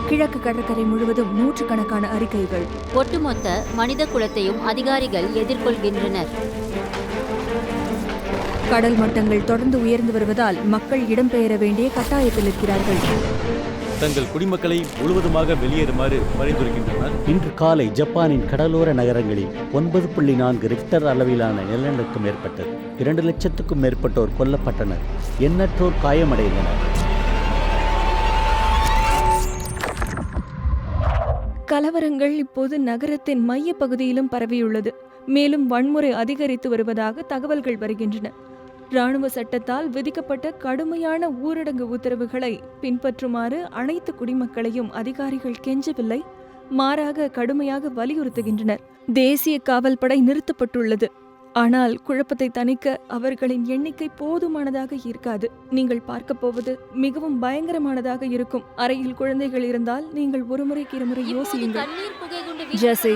கிழக்கு கடற்கரை முழுவதும் நூற்றுக்கணக்கான அறிக்கைகள். ஒட்டுமொத்த மனித குலத்தையும் அதிகாரிகள் எதிர்கொள்கின்றனர். கடல் மட்டங்கள் தொடர்ந்து உயர்ந்து வருவதால் மக்கள் இடம்பெயர வேண்டிய கட்டாயத்தில் இருக்கிறார்கள். தங்கள் குடிமக்களை முழுவதுமாக வெளியேறுமாறு பரிந்துரைக்கின்றனர். இன்று காலை ஜப்பானின் கடலோர நகரங்களில் 9.4 ரிக்டர் அளவிலான நிலநடுக்கம் ஏற்பட்டது. 2 லட்சத்துக்கும் மேற்பட்டோர் கொல்லப்பட்டனர், எண்ணற்றோர் காயமடைந்தனர். கலவரங்கள் இப்போது நகரத்தின் மைய பகுதியிலும் பரவியுள்ளது. மேலும் வன்முறை அதிகரித்து வருவதாக தகவல்கள் வருகின்றன. இராணுவ சட்டத்தால் விதிக்கப்பட்ட கடுமையான ஊரடங்கு உத்தரவுகளை பின்பற்றுமாறு அனைத்து குடிமக்களையும் அதிகாரிகள் கெஞ்சவில்லை, மாறாக கடுமையாக வலியுறுத்துகின்றனர். தேசிய காவல் படை நிறுத்தப்பட்டுள்ளது. ஆனால் குழப்பத்தை தணிக்க அவர்களின் எண்ணிக்கை போதுமானதாக இருக்காது. நீங்கள் பார்க்க போவது மிகவும் பயங்கரமானதாக இருக்கும். அறையில் குழந்தைகள் இருந்தால் நீங்கள் ஒருமுறைக்கு இருமுறை யோசியுங்கள். ஜெசி,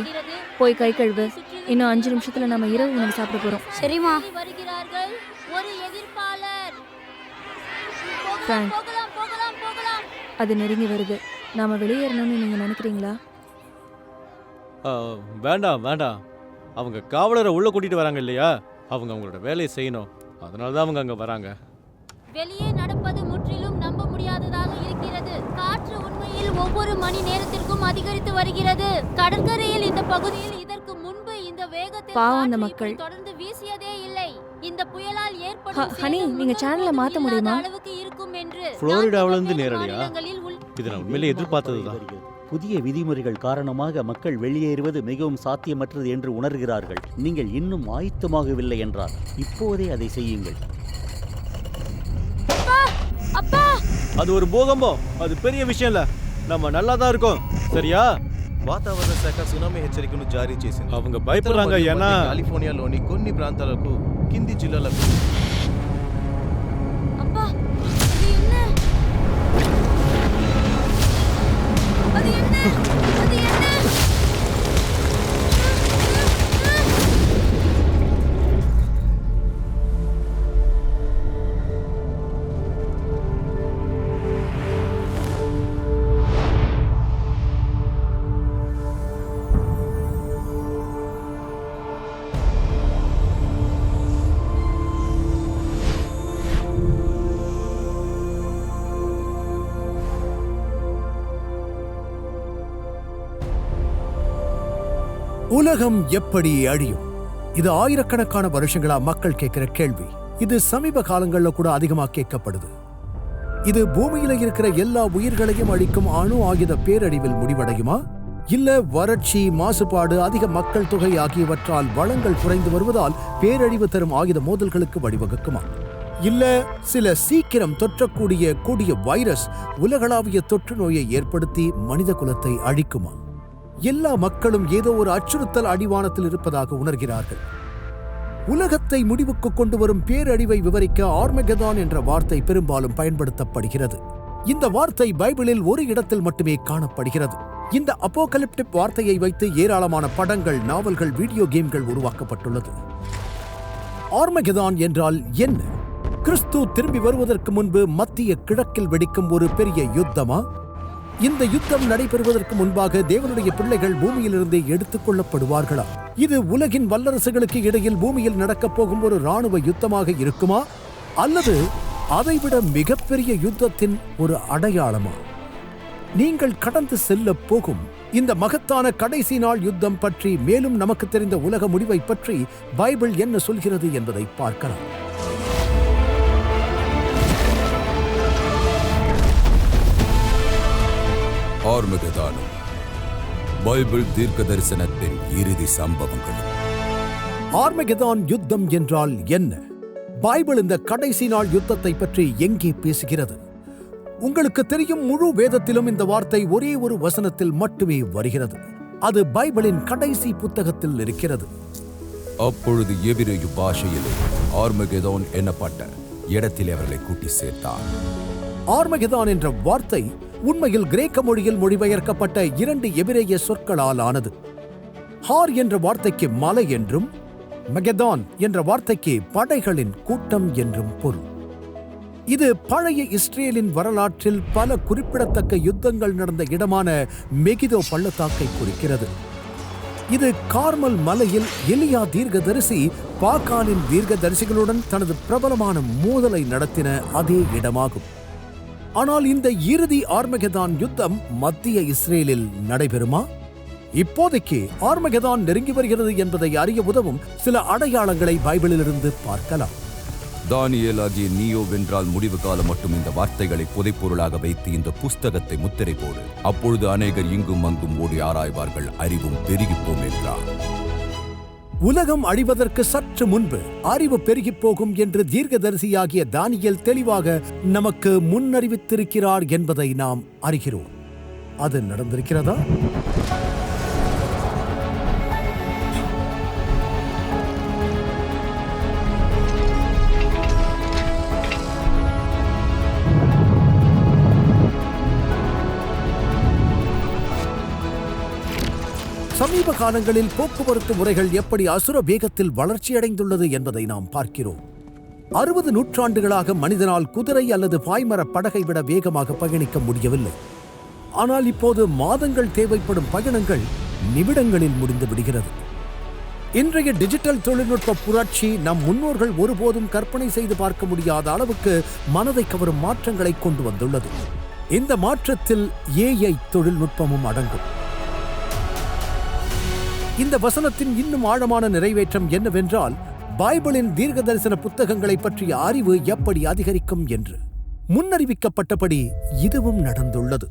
போய் கை கழுவு. இன்னும் 5 நிமிஷத்துல நம்ம இரவு உணவு சாப்பிட போறோம். சரிமா? அது நெருங்கி வருது. நாம வெளியேறணும்னு நீங்க நினைக்கிறீங்களா? வேண்டாம் வேண்டாம். அவங்க காவலரை உள்ள கூட்டிட்டு வராங்க இல்லையா, அவங்க அவங்களோட வேலையை செய்யணும். அதனாலதான் அவங்க அங்க வராங்க. வெளியே நடப்பது முற்றிலும் நம்ப முடியாததாக இருக்கிறது. காற்று உண்மையில் ஒவ்வொரு மணி நேரத்திற்கும் அதிகரித்து வருகிறது. கடற்கரையில் இந்த பகுதியில் இதற்கு முன்பு இந்த வேகத்தில் பாவம் மக்கள் தொடர்ந்து வீசியதே இல்லை. இந்த புயலால் ஏற்படும் ஹனி, நீங்க சேனலை மாத்த முடியுமா? அளவுக்கு இருக்கும் என்று புளோரிடாவில இருந்து நேரடியா? இது நான் உண்மையிலே எதிர்பார்த்ததுதான். புதிய விதிமுறைகள் காரணமாக மக்கள் வெளியேறுவது மிகவும் சாத்தியமற்றது என்று உணர்கிறார்கள். நீங்கள் இன்னும் ஆயத்தமாகவில்லை என்றால் இப்போதே அதை செய்யுங்கள். அது ஒரு பூகம்பம், அது பெரிய விஷயம் இல்ல. நம்ம நல்லா தான் இருக்கோம், சரியா? వాతావరణ శాఖ సునామీ హెచ్చరికను జారీ చేసింది. அவங்க பயப்படுறாங்க, ஏன்னா కాలిఫోర్నియాలోని కొన్ని ప్రాంతాలకు కింది జిల్లాలకు உலகம் எப்படி அழியும்? இது ஆயிரக்கணக்கான வருஷங்களா மக்கள் கேட்கிற கேள்வி. இது சமீப காலங்கள்ல கூட அதிகமா கேட்கப்படுது. இது பூமியில இருக்கிற எல்லா உயிர்களையும் அழிக்கும் அணு ஆயுத பேரழிவில் முடிவடையுமா? இல்ல வறட்சி, மாசுபாடு, அதிக மக்கள் தொகை ஆகியவற்றால் வளங்கள் குறைந்து வருவதால் பேரழிவு தரும் ஆயுத மோதல்களுக்கு வழிவகுக்குமா? இல்ல சில சீக்கிரம் தொற்றக்கூடிய வைரஸ் உலகளாவிய தொற்று நோயை ஏற்படுத்தி மனித குலத்தை அழிக்குமா? எல்லா மக்களும் ஏதோ ஒரு அச்சுறுத்தல் அடிவானத்தில் இருப்பதாக உணர்கிறார்கள். உலகத்தை முடிவுக்கு கொண்டு வரும் பேரழிவை விவரிக்க ஆர்மகெதான் என்ற வார்த்தை பெரும்பாலும் பயன்படுத்தப்படுகிறது. இந்த வார்த்தை பைபிளில் ஒரு இடத்தில் மட்டுமே காணப்படுகிறது. இந்த அப்போகலிப்டிக் வார்த்தையை வைத்து ஏராளமான படங்கள், நாவல்கள், வீடியோ கேம்கள் உருவாக்கப்பட்டுள்ளது. ஆர்மகெதான் என்றால் என்ன? கிறிஸ்து திரும்பி வருவதற்கு முன்பு மத்திய கிழக்கில் வெடிக்கும் ஒரு பெரிய யுத்தமா? இந்த யுத்தம் நடைபெறுவதற்கு முன்பாக தேவனுடைய பிள்ளைகள் பூமியிலிருந்தே எடுத்துக் கொள்ளப்படுவார்களா? இது உலகின் வல்லரசுகளுக்கு இடையில் பூமியில் நடக்கப் போகும் ஒரு இராணுவ யுத்தமாக இருக்குமா, அல்லது அதைவிட மிகப்பெரிய யுத்தத்தின் ஒரு அடையாளமா? நீங்கள் கடந்து செல்ல போகும் இந்த மகத்தான கடைசி நாள் யுத்தம் பற்றி, மேலும் நமக்கு தெரிந்த உலக முடிவை பற்றி பைபிள் என்ன சொல்கிறது என்பதை பார்க்கலாம். ஆர்மகெதானும் பைபிள் தீர்க்க தரிசனத்தின் இறுதி சம்பவங்களும். ஆர்மகெதான் யுத்தம் என்றால் என்ன? பைபிள் இந்த கடைசி நாள் யுத்தத்தை பற்றி எங்கே பேசுகிறது? உங்களுக்கு தெரியும், முழு வேதத்திலும் இந்த வார்த்தை ஒரே ஒரு வசனத்தில் மட்டுமே வருகிறது. அது பைபிளின் கடைசி புத்தகத்தில் இருக்கிறது. அப்பொழுது எபிரேய பாஷையில் ஆர்மகெதான் என்னப்பட்ட இடத்தில் அவர்களை கூட்டி சேர்த்தார். ஆர்மகெதான் என்ற வார்த்தை உண்மையில் கிரேக்க மொழியில் மொழிபெயர்க்கப்பட்ட 2 எபிரேய சொற்களால் ஆனது. ஹார் என்ற வார்த்தைக்கு மலை என்றும், மெகெதான் என்ற வார்த்தைக்கு படைகளின் கூட்டம் என்றும் பொருள். இது பழைய இஸ்ரேலின் வரலாற்றில் பல குறிப்பிடத்தக்க யுத்தங்கள் நடந்த இடமான மெகிதோ பள்ளத்தாக்கை குறிக்கிறது. இது கார்மல் மலையில் எலியா தீர்க்கதரிசி பாகாலின் தீர்க்கதரிசிகளுடன் தனது பிரபலமான மோதலை நடத்தின அதே இடமாகும். ஆனால் இந்த இறுதி ஆர்மகெதான் யுத்தம் மத்திய இஸ்ரேலில் நடைபெறுமா? இப்போதைக்கு ஆர்மகெதான் நெருங்கி வருகிறது என்பதை அறிய உதவும் சில அடையாளங்களை பைபிளிலிருந்து பார்க்கலாம். தானியேலாகிய நீயோ வென்றால் முடிவு காலம் மட்டும் இந்த வார்த்தைகளை புதைப்பொருளாக வைத்து இந்த புஸ்தகத்தை முத்திரை போடு. அப்பொழுது அநேகர் இங்கும் அங்கும் ஓடி ஆராய்வார்கள், அறிவும் பெருகிப்போம் என்றார். உலகம் அழிவதற்கு சற்று முன்பு அறிவு பெருகிப் போகும் என்று தீர்க்கதரிசியாகிய தானியேல் தெளிவாக நமக்கு முன்னறிவித்திருக்கிறார் என்பதை நாம் அறிகிறோம். அது நடந்திருக்கிறதா? சமீப காலங்களில் போக்குவரத்து முறைகள் எப்படி அசுர வேகத்தில் வளர்ச்சியடைந்துள்ளது என்பதை நாம் பார்க்கிறோம். 60 நூற்றாண்டுகளாக மனிதனால் குதிரை அல்லது பாய்மர படகை விட வேகமாக பயணிக்க முடியவில்லை. ஆனால் இப்போது மாதங்கள் தேவைப்படும் பயணங்கள் நிமிடங்களில் முடிந்து விடுகிறது. இன்றைய டிஜிட்டல் தொழில்நுட்ப புரட்சி நம் முன்னோர்கள் ஒருபோதும் கற்பனை செய்து பார்க்க முடியாத அளவுக்கு மனதை கவரும் மாற்றங்களை கொண்டு வந்துள்ளது. இந்த மாற்றத்தில் AI தொழில்நுட்பமும் அடங்கும். இந்த வசனத்தின் இன்னும் ஆழமான நிறைவேற்றம் என்னவென்றால், பைபிளின் தீர்க்கதரிசன புத்தகங்களை பற்றிய அறிவு எப்படி அதிகரிக்கும் என்று முன்னறிவிக்கப்பட்டபடி இதுவும் நடந்துள்ளது.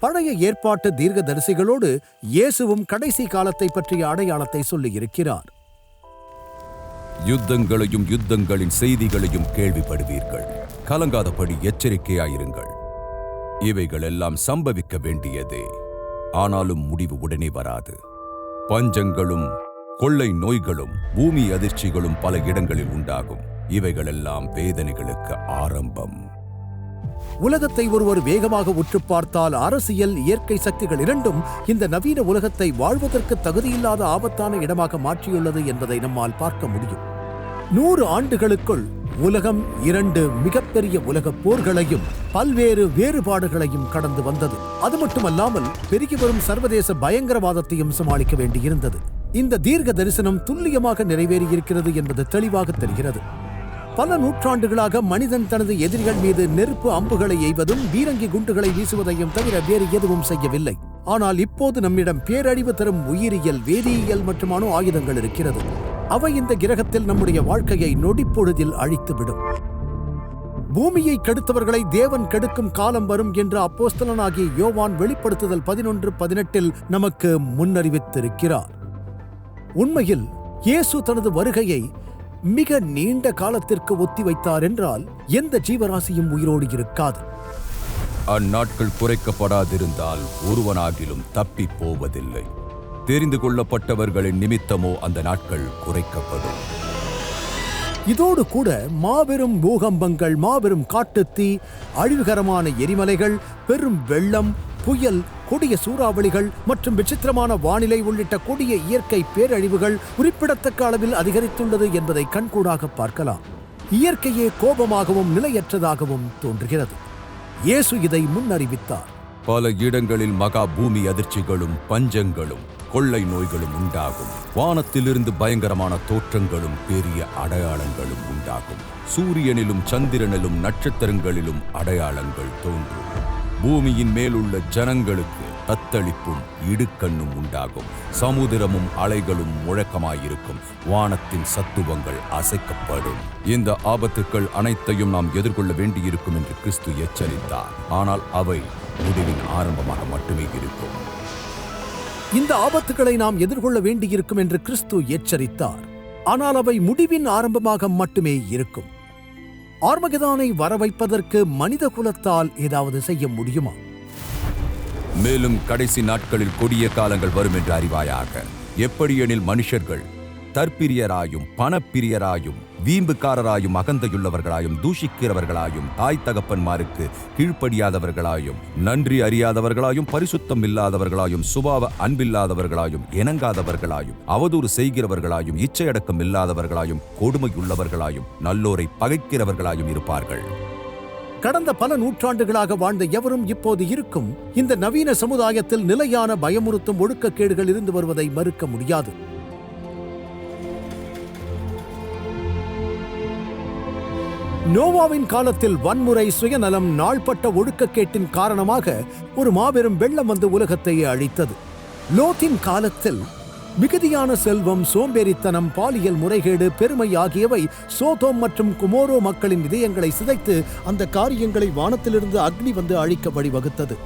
பழைய ஏற்பாட்டு தீர்க்கதரிசிகளோடு இயேசுவும் கடைசி காலத்தை பற்றிய அடையாளத்தை சொல்லியிருக்கிறார். யுத்தங்களையும் யுத்தங்களின் செய்திகளையும் கேள்விப்படுவீர்கள். கலங்காதபடி எச்சரிக்கையாயிருங்கள். இவைகள் எல்லாம் சம்பவிக்க வேண்டியதே, ஆனாலும் முடிவு உடனே வராது. பஞ்சங்களும் கொள்ளை நோய்களும் பூமி அதிர்ச்சிகளும் பல இடங்களில் உண்டாகும். இவைகளெல்லாம் வேதனைகளுக்கு ஆரம்பம். உலகத்தை ஒருவர் வேகமாக உற்று பார்த்தால் அரசியல், இயற்கை சக்திகள் இரண்டும் இந்த நவீன உலகத்தை வாழ்வதற்கு தகுதியில்லாத ஆபத்தான இடமாக மாற்றியுள்ளது என்பதை நம்மால் பார்க்க முடியும். 100 ஆண்டுகளுக்குள் உலகம் 2 மிகப்பெரிய உலக போர்களையும் பல்வேறு வேறுபாடுகளையும் கடந்து வந்தது. அது மட்டுமல்லாமல் பெருகி வரும் சர்வதேச பயங்கரவாதத்தையும் சமாளிக்க வேண்டியிருந்தது. இந்த தீர்க்க தரிசனம் துல்லியமாக நிறைவேறியிருக்கிறது என்பது தெளிவாக தெரிகிறது. பல நூற்றாண்டுகளாக மனிதன் தனது எதிரிகள் மீது நெருப்பு அம்புகளை எய்வதும் பீரங்கி குண்டுகளை வீசுவதையும் தவிர வேறு எதுவும் செய்யவில்லை. ஆனால் இப்போது நம்மிடம் பேரழிவு தரும் உயிரியல், வேதியியல் மற்றும் அணு ஆயுதங்கள் இருக்கிறது. அவை இந்த கிரகத்தில் நம்முடைய வாழ்க்கையை நொடிப்பொழுதில் அழித்துவிடும். பூமியை கெடுத்தவர்களை தேவன் கெடுக்கும் காலம் வரும் என்று அப்போஸ்தலனாகிய யோவான் வெளிப்படுத்துதல் 11:18 நமக்கு முன்னறிவித்திருக்கிறார். உண்மையில் இயேசு தனது வருகையை மிக நீண்ட காலத்திற்கு ஒத்திவைத்தார் என்றால் எந்த ஜீவராசியும் உயிரோடு இருக்காது. அந்நாட்கள் குறைக்கப்படாதிருந்தால் ஒருவனாகிலும் தப்பி போவதில்லை. தெரிந்து கொள்ளப்பட்டவர்களின் நிமித்தமோ அந்த நாட்கள் குறைக்கப்படும். இதோடு கூட மாபெரும் பூகம்பங்கள், மாபெரும் காட்டுத்தீ, அழிவுகரமான எரிமலைகள், பெரும் வெள்ளம், புயல், கொடிய சூறாவளிகள் மற்றும் விசித்திரமான வானிலை உள்ளிட்ட கொடிய இயற்கை பேரழிவுகள் குறிப்பிடத்தக்க அளவில் அதிகரித்துள்ளது என்பதை கண்கூடாக பார்க்கலாம். இயற்கையே கோபமாகவும் நிலையற்றதாகவும் தோன்றுகிறது. இயேசு இதை முன்னறிவித்தார். பல இடங்களில் மகா பூமி அதிர்ச்சிகளும் பஞ்சங்களும் கொள்ளை நோய்களும் உண்டாகும். வானத்திலிருந்து பயங்கரமான தோற்றங்களும் பெரிய அடையாளங்களும் உண்டாகும். சூரியனிலும் சந்திரனிலும் நட்சத்திரங்களிலும் அடையாளங்கள் தோன்றும். பூமியின் மேலுள்ள ஜனங்களுக்கு தத்தளிப்பும் இடுக்கண்ணும் உண்டாகும். சமுதிரமும் அலைகளும் முழக்கமாயிருக்கும். வானத்தின் சத்துவங்கள் அசைக்கப்படும். இந்த ஆபத்துக்கள் அனைத்தையும் நாம் எதிர்கொள்ள வேண்டியிருக்கும் என்று கிறிஸ்து எச்சரித்தார். ஆனால் அவை முடிவின் ஆரம்பமாக மட்டுமே இருக்கும். இந்த ஆபத்துக்களை நாம் எதிர்கொள்ள வேண்டியிருக்கும் என்று கிறிஸ்து எச்சரித்தார். ஆனால் அவை முடிவின் ஆரம்பமாக மட்டுமே இருக்கும். ஆர்மகெதானை வரவைப்பதற்கு மனித குலத்தால் ஏதாவது செய்ய முடியுமா? மேலும் கடைசி நாட்களில் கொடிய காலங்கள் வரும் என்று அறிவாயாக. எப்படியெனில் மனுஷர்கள் தற்பிரியராயும் பணப்பிரியராயும் வீம்புக்காரராயும் அகந்தையுள்ளவர்களாயும் தூஷிக்கிறவர்களாயும் தாய் தகப்பன்மாருக்கு கீழ்ப்படியாதவர்களாயும் நன்றி அறியாதவர்களாயும் பரிசுத்தம் இல்லாதவர்களாயும் சுபாவ அன்பில்லாதவர்களாயும் இணங்காதவர்களாயும் அவதூறு செய்கிறவர்களாயும் இச்சையடக்கம் இல்லாதவர்களாயும் கொடுமையுள்ளவர்களாயும் நல்லோரை பகைக்கிறவர்களாயும் இருப்பார்கள். கடந்த பல நூற்றாண்டுகளாக வாழ்ந்த எவரும் இப்போது இருக்கும் இந்த நவீன சமுதாயத்தில் நிலையான பயமுறுத்தும் ஒழுக்கக்கேடுகள் இருந்து வருவதை மறுக்க முடியாது. நோவாவின் காலத்தில் வன்முறை, சுயநலம், நாள்பட்ட ஒழுக்கக்கேட்டின் காரணமாக ஒரு மாபெரும் வெள்ளம் வந்து உலகத்தை அழித்தது. லோத்தின் காலத்தில் மிகுதியான செல்வம், சோம்பேறித்தனம், பாலியல் முறைகேடு, பெருமை ஆகியவை சோதோம் மற்றும் குமோரோ மக்களின் இதயங்களை சிதைத்து அந்த காரியங்களை வானத்திலிருந்து அக்னி வந்து அழிக்க வழிவகுத்தது.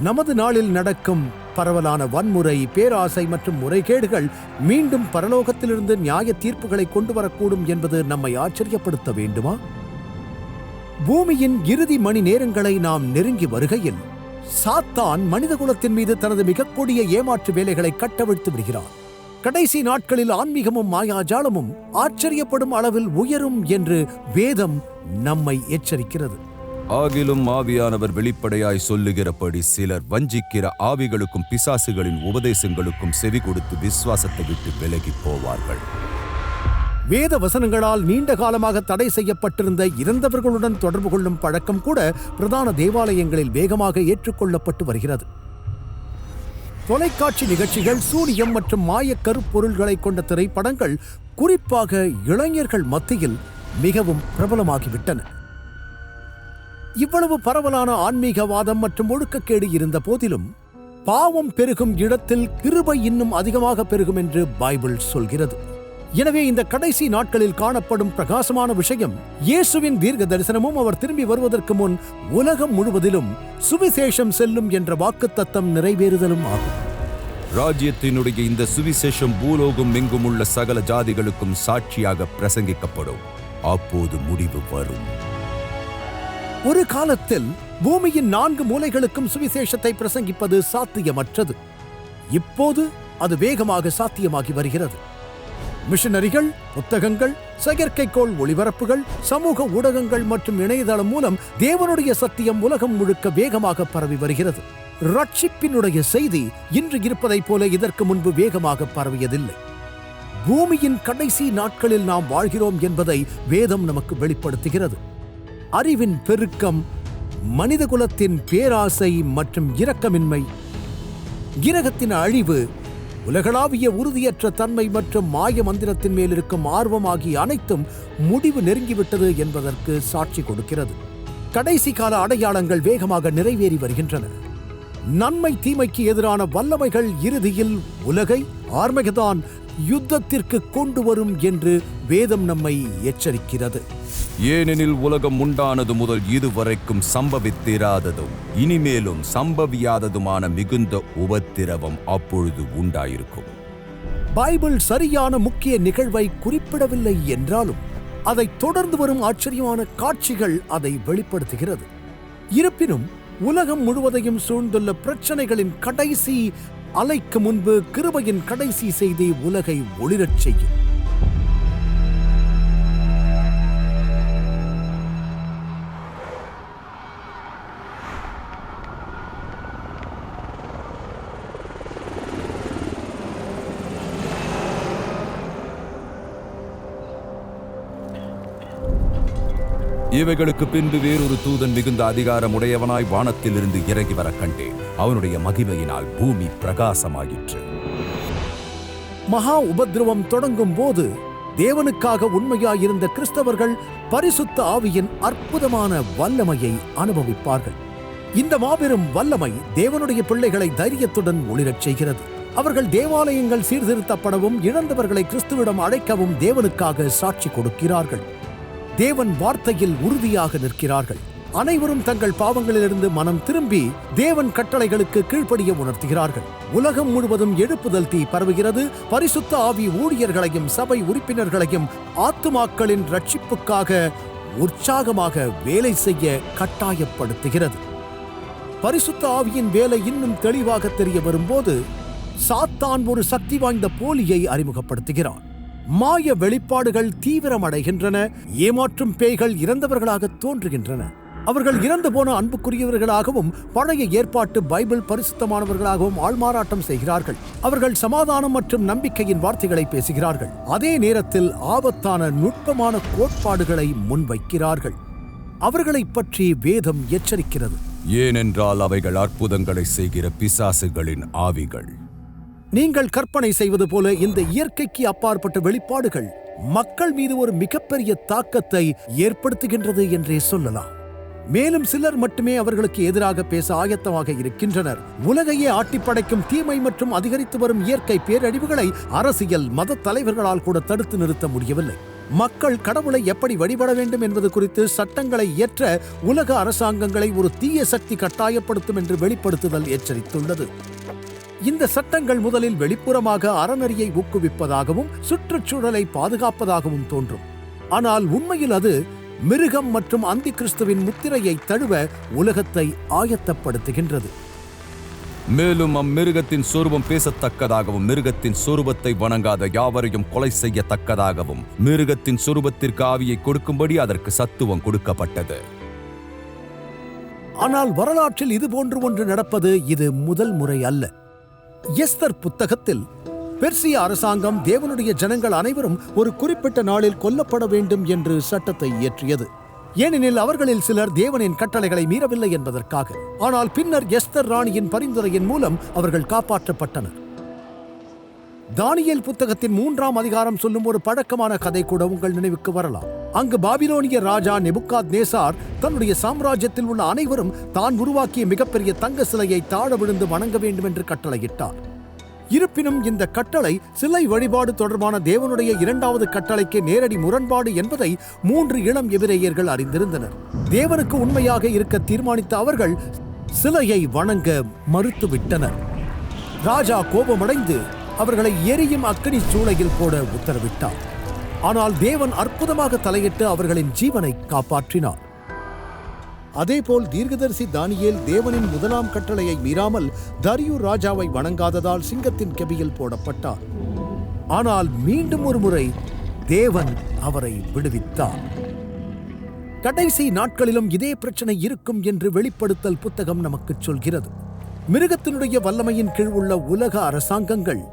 நமது நாளில் நடக்கும் பரவலான வன்முறை, பேராசை மற்றும் முறைகேடுகள் மீண்டும் பரலோகத்திலிருந்து நியாய தீர்ப்புகளை கொண்டு வரக்கூடும் என்பது நம்மை ஆச்சரியப்படுத்த வேண்டுமா? பூமியின் இறுதி மணி நேரங்களை நாம் நெருங்கி வருகையில் சாத்தான் மனிதகுலத்தின் மீது தனது மிக கொடிய ஏமாற்று வேலைகளை கட்டவிழ்த்து விடுகிறான். கடைசி நாட்களில் ஆன்மீகமும் மாயாஜாலமும் ஆச்சரியப்படும் அளவில் உயரும் என்று வேதம் நம்மை எச்சரிக்கிறது. ஆகிலும் ஆவியானவர் வெளிப்படையாய் சொல்லுகிறபடி சிலர் வஞ்சிக்கிற ஆவிகளுக்கும் பிசாசுகளின் உபதேசங்களுக்கும் செவி கொடுத்து விசுவாசத்தை விட்டு விலகி போவார்கள். வேத வசனங்களால் நீண்ட காலமாக தடை செய்யப்பட்டிருந்த இறந்தவர்களுடன் தொடர்பு கொள்ளும் பழக்கம் கூட பிரதான தேவாலயங்களில் வேகமாக ஏற்றுக்கொள்ளப்பட்டு வருகிறது. தொலைக்காட்சி நிகழ்ச்சிகள், சூனியம் மற்றும் மாயக் கருப்பொருள்களை கொண்ட திரைப்படங்கள் குறிப்பாக இளைஞர்கள் மத்தியில் மிகவும் பிரபலமாகிவிட்டன. இவ்வளவு பரவலான ஆன்மீகவாதம் மற்றும் ஒழுக்கக்கேடு இருந்த போதிலும் பாவம் பெருகும் இடத்தில் கிருபை இன்னும் அதிகமாக பெருகும் என்று பைபிள் சொல்கிறது. எனவே இந்த கடைசி நாட்களில் காணப்படும் பிரகாசமான விஷயம் இயேசுவின் தீர்க்க தரிசனமும் அவர் திரும்பி வருவதற்கு முன் உலகம் முழுவதிலும் சுவிசேஷம் செல்லும் என்ற வாக்குத்தத்தம் நிறைவேறுதலும் ஆகும். ராஜ்யத்தினுடைய இந்த சுவிசேஷம் பூலோகம் எங்கும் உள்ள சகல ஜாதிகளுக்கும் சாட்சியாக பிரசங்கிக்கப்படும். அப்போது முடிவு வரும். ஒரு காலத்தில் பூமியின் 4 மூலைகளுக்கும் சுவிசேஷத்தை பிரசங்கிப்பது சாத்தியமற்றது. இப்போது அது வேகமாக சாத்தியமாகி வருகிறது. மிஷனரிகள், புத்தகங்கள், செயற்கைக்கோள் ஒளிபரப்புகள், சமூக ஊடகங்கள் மற்றும் இணையதளம் மூலம் தேவனுடைய சத்தியம் உலகம் முழுக்க வேகமாக பரவி வருகிறது. ரட்சிப்பினுடைய செய்தி இன்று இருப்பதைப் போல இதற்கு முன்பு வேகமாக பரவியதில்லை. பூமியின் கடைசி நாட்களில் நாம் வாழ்கிறோம் என்பதை வேதம் நமக்கு வெளிப்படுத்துகிறது. அறிவின் பெருக்கம், மனிதகுலத்தின் பேராசை மற்றும் இரக்கமின்மை, கிரகத்தின் அழிவு, உலகளாவிய உறுதியற்ற தன்மை மற்றும் மாய மந்திரத்தின் மேல் இருக்கும் ஆர்வம் ஆகிய அனைத்தும் முடிவு நெருங்கிவிட்டது என்பதற்கு சாட்சி கொடுக்கிறது. கடைசி கால அடையாளங்கள் வேகமாக நிறைவேறி வருகின்றன. நன்மை தீமைக்கு எதிரான வல்லமைகள் இறுதியில் உலகை ஆர்மகெதான் யுத்தத்திற்கு கொண்டு வரும் என்று வேதம் நம்மை எச்சரிக்கிறது. ஏனெனில் உலகம் உண்டானது முதல் இதுவரைக்கும் சம்பவித்திராததும் இனிமேலும் சம்பவியாததுமான மிகுந்த உபத்திரவம் அப்பொழுது உண்டாயிருக்கும். பைபிள் சரியான முக்கிய நிகழ்வை குறிப்பிடவில்லை என்றாலும் அதை தொடர்ந்து வரும் ஆச்சரியமான காட்சிகள் அதை வெளிப்படுத்துகிறது. இருப்பினும் உலகம் முழுவதையும் சூழ்ந்துள்ள பிரச்சனைகளின் கடைசி அலைக்கு முன்பு கிருபையின் கடைசி செய்தி உலகை ஒளிரச் செய்யும். இவைகளுக்கு பின்பு வேறொரு தூதன் மிகுந்த அதிகாரம் உடையவனாய் வானத்திலிருந்து இறங்கி வர கண்டேன். அவனுடைய மகிமையினால் பூமி பிரகாசமாயிற்று. மகா உபத்திரவம் தொடங்கும் போது தேவனுக்காக உண்மையாயிருந்த கிறிஸ்தவர்கள் பரிசுத்த ஆவியின் அற்புதமான வல்லமையை அனுபவிப்பார்கள். இந்த மாபெரும் வல்லமை தேவனுடைய பிள்ளைகளை தைரியத்துடன் ஒளிரச் செய்கிறது. அவர்கள் தேவாலயங்கள் சீர்திருத்தப்படவும் இழந்தவர்களை கிறிஸ்துவிடம் அழைக்கவும் தேவனுக்காக சாட்சி கொடுக்கிறார்கள். தேவன் வார்த்தையில் உறுதியாக நிற்கிறார்கள். அனைவரும் தங்கள் பாவங்களிலிருந்து மனம் திரும்பி தேவன் கட்டளைகளுக்கு கீழ்ப்படிய உணர்த்துகிறார்கள். உலகம் முழுவதும் எழுப்புதல் தீ பரவுகிறது. பரிசுத்த ஆவி ஊழியர்களையும் சபை உறுப்பினர்களையும் ஆத்துமாக்களின் ரட்சிப்புக்காக உற்சாகமாக வேலை செய்ய கட்டாயப்படுத்துகிறது. பரிசுத்த ஆவியின் வேலை இன்னும் தெளிவாக தெரிய வரும்போது சாத்தான் ஒரு சக்தி வாய்ந்த போலியை அறிமுகப்படுத்துகிறான். மாய வெளிப்பாடுகள் தீவிரமடைகின்றன. ஏமாற்றும் பேய்கள் இறந்தவர்களாக தோன்றுகின்றன. அவர்கள் இறந்து போன அன்புக்குரியவர்களாகவும் பழைய ஏற்பாட்டு பைபிள் பரிசுத்தமானவர்களாகவும் ஆள்மாறாட்டம் செய்கிறார்கள். அவர்கள் சமாதானம் மற்றும் நம்பிக்கையின் வார்த்தைகளை பேசுகிறார்கள். அதே நேரத்தில் ஆபத்தான நுட்பமான கோட்பாடுகளை முன்வைக்கிறார்கள். அவர்களை பற்றி வேதம் எச்சரிக்கிறது. ஏனென்றால் அவைகள் அற்புதங்களை செய்கிற பிசாசுகளின் ஆவிகள். நீங்கள் கற்பனை செய்வது போல இந்த இயற்கைக்கு அப்பாற்பட்ட வெளிப்பாடுகள் மக்கள் மீது ஒரு மிகப்பெரிய தாக்கத்தை ஏற்படுத்துகின்றது என்றே சொல்லலாம். மேலும் சிலர் மட்டுமே அவர்களுக்கு எதிராக பேச ஆயத்தமாக இருக்கின்றனர். உலகையே ஆட்டிப்படைக்கும் தீமை மற்றும் அதிகரித்து வரும் இயற்கை பேரழிவுகளை அரசியல் மத தலைவர்களால் கூட தடுத்து நிறுத்த முடியவில்லை. மக்கள் கடவுளை எப்படி வழிபட வேண்டும் என்பது குறித்து சட்டங்களை இயற்ற உலக அரசாங்கங்களை ஒரு தீய சக்தி கட்டாயப்படுத்தும் என்று வெளிப்படுத்துதல் எச்சரித்துள்ளது. இந்த சட்டங்கள் முதலில் வெளிப்புறமாக அறநெறியை ஊக்குவிப்பதாகவும் சுற்றுச்சூழலை பாதுகாப்பதாகவும் தோன்றும். ஆனால் உண்மையில் அது மிருகம் மற்றும் அந்தி கிறிஸ்துவின் முத்திரையை தழுவ உலகத்தை ஆயத்தப்படுத்துகின்றது. மேலும் அம்மிருகத்தின் சொரூபம் பேசத்தக்கதாகவும் மிருகத்தின் சொரூபத்தை வணங்காத யாவரையும் கொலை செய்யத்தக்கதாகவும் மிருகத்தின் சொரூபத்திற்கு ஆவியை கொடுக்கும்படி அதற்கு சத்துவம் கொடுக்கப்பட்டது. ஆனால் வரலாற்றில் இது போன்று ஒன்று நடப்பது இது முதல் முறை அல்ல. எஸ்தர் புத்தகத்தில் பெர்சிய அரசாங்கம் தேவனுடைய ஜனங்கள் அனைவரும் ஒரு குறிப்பிட்ட நாளில் கொல்லப்பட வேண்டும் என்று சட்டத்தை இயற்றியது. ஏனெனில் அவர்களில் சிலர் தேவனின் கட்டளைகளை மீறவில்லை என்பதற்காக. ஆனால் பின்னர் எஸ்தர் ராணியின் பரிந்துரையின் மூலம் அவர்கள் காப்பாற்றப்பட்டனர். தானியேல் புத்தகத்தின் 3ஆம் அதிகாரம் சொல்லும் ஒரு பழக்கமான கதை கூட உங்கள் நினைவுக்கு வரலாம். அங்கு பாபிலோனிய ராஜா நேபுகாத்நேசார் தன்னுடைய சாம்ராஜ்யத்தில் உள்ள அனைவரும் தான் உருவாக்கிய மிகப்பெரிய தங்க சிலையை தாழ விழுந்து வணங்க வேண்டும் என்று கட்டளையிட்டார். இருப்பினும் இந்த கட்டளை சிலை வழிபாடு தொடர்பான தேவனுடைய 2வது கட்டளைக்கு நேரடி முரண்பாடு என்பதை 3 இளம் எபிரேயர்கள் அறிந்திருந்தனர். தேவனுக்கு உண்மையாக இருக்க தீர்மானித்த அவர்கள் சிலையை வணங்க மறுத்துவிட்டனர். ராஜா கோபமடைந்து அவர்களை எரியும் அக்கினி சூளையில் போட உத்தரவிட்டார். ஆனால் தேவன் அற்புதமாக தலையிட்டு அவர்களின் ஜீவனை காப்பாற்றினார். அதேபோல் தீர்க்கதரிசி தானியேல் தேவனின் 1ஆம் கட்டளையை மீறாமல் தரியு ராஜாவை வணங்காததால் சிங்கத்தின் கெபியில் போடப்பட்டார். ஆனால் மீண்டும் ஒரு முறை தேவன் அவரை விடுவித்தார். கடைசி நாட்களிலும் இதே பிரச்சனை இருக்கும் என்று வெளிப்படுத்தல் புத்தகம் நமக்கு சொல்கிறது. மிருகத்தினுடைய வல்லமையின் கீழ் உள்ள உலக அரசாங்கங்கள்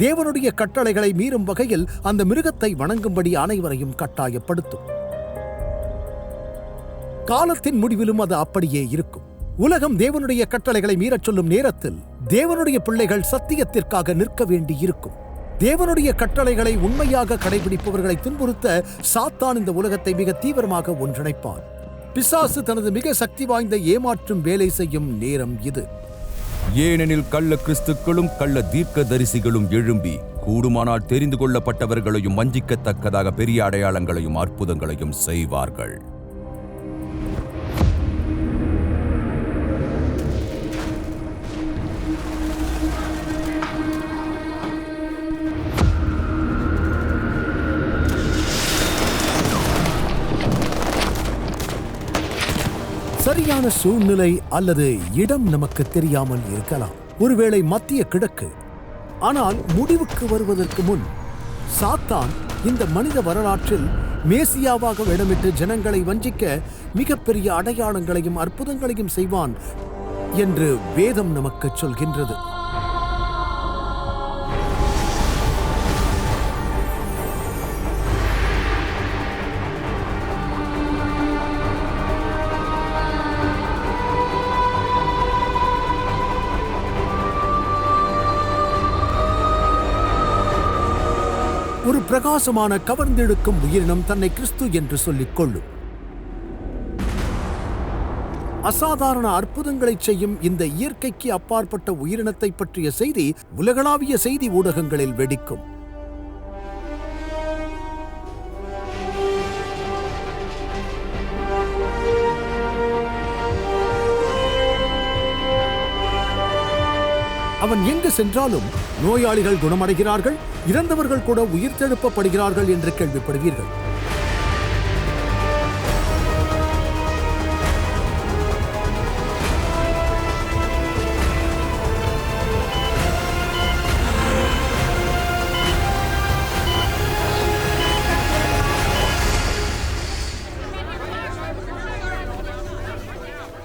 தேவனுடைய கட்டளைகளை மீறும் வகையில் அந்த மிருகத்தை வணங்கும்படி அனைவரையும் கட்டாயப்படுத்தும். காலத்தின் முடிவிலும் அது அப்படியே இருக்கும். உலகம் தேவனுடைய கட்டளைகளை மீறச் சொல்லும் நேரத்தில் தேவனுடைய பிள்ளைகள் சத்தியத்திற்காக நிற்க வேண்டி இருக்கும். தேவனுடைய கட்டளைகளை உண்மையாக கடைபிடிப்பவர்களை துன்புறுத்த சாத்தான் இந்த உலகத்தை மிக தீவிரமாக ஒன்றிணைப்பான். பிசாசு தனது மிக சக்தி வாய்ந்த ஏமாற்றும் வேலை செய்யும் நேரம் இது. ஏனெனில் கள்ள கிறிஸ்துக்களும் கள்ள தீர்க்க தரிசிகளும் எழும்பி கூடுமானால் தெரிந்து கொள்ளப்பட்டவர்களையும் வஞ்சிக்கத்தக்கதாக பெரிய அடையாளங்களையும் அற்புதங்களையும் செய்வார்கள். சரியான சூழ்நிலை அல்லது இடம் நமக்கு தெரியாமல் இருக்கலாம். ஒருவேளை மத்திய கிழக்கு. ஆனால் முடிவுக்கு வருவதற்கு முன் சாத்தான் இந்த மனித வரலாற்றில் மேசியாவாக வேடமிட்டு ஜனங்களை வஞ்சிக்க மிகப்பெரிய அடையாளங்களையும் அற்புதங்களையும் செய்வான் என்று வேதம் நமக்கு சொல்கின்றது. ஒரு பிரகாசமான கவர்ந்தெழுக்கும் உயிரினம் தன்னை கிறிஸ்து என்று சொல்லிக் கொள்ளும். அசாதாரண அற்புதங்களை செய்யும் இந்த இயற்கைக்கு அப்பாற்பட்ட உயிரினத்தை பற்றிய செய்தி உலகளாவிய செய்தி ஊடகங்களில் வெடிக்கும். அவன் எங்கு சென்றாலும் நோயாளிகள் குணமடைகிறார்கள், இறந்தவர்கள் கூட உயிர்த்தெழுப்பப்படுகிறார்கள் என்று கேள்விப்படுவீர்கள்.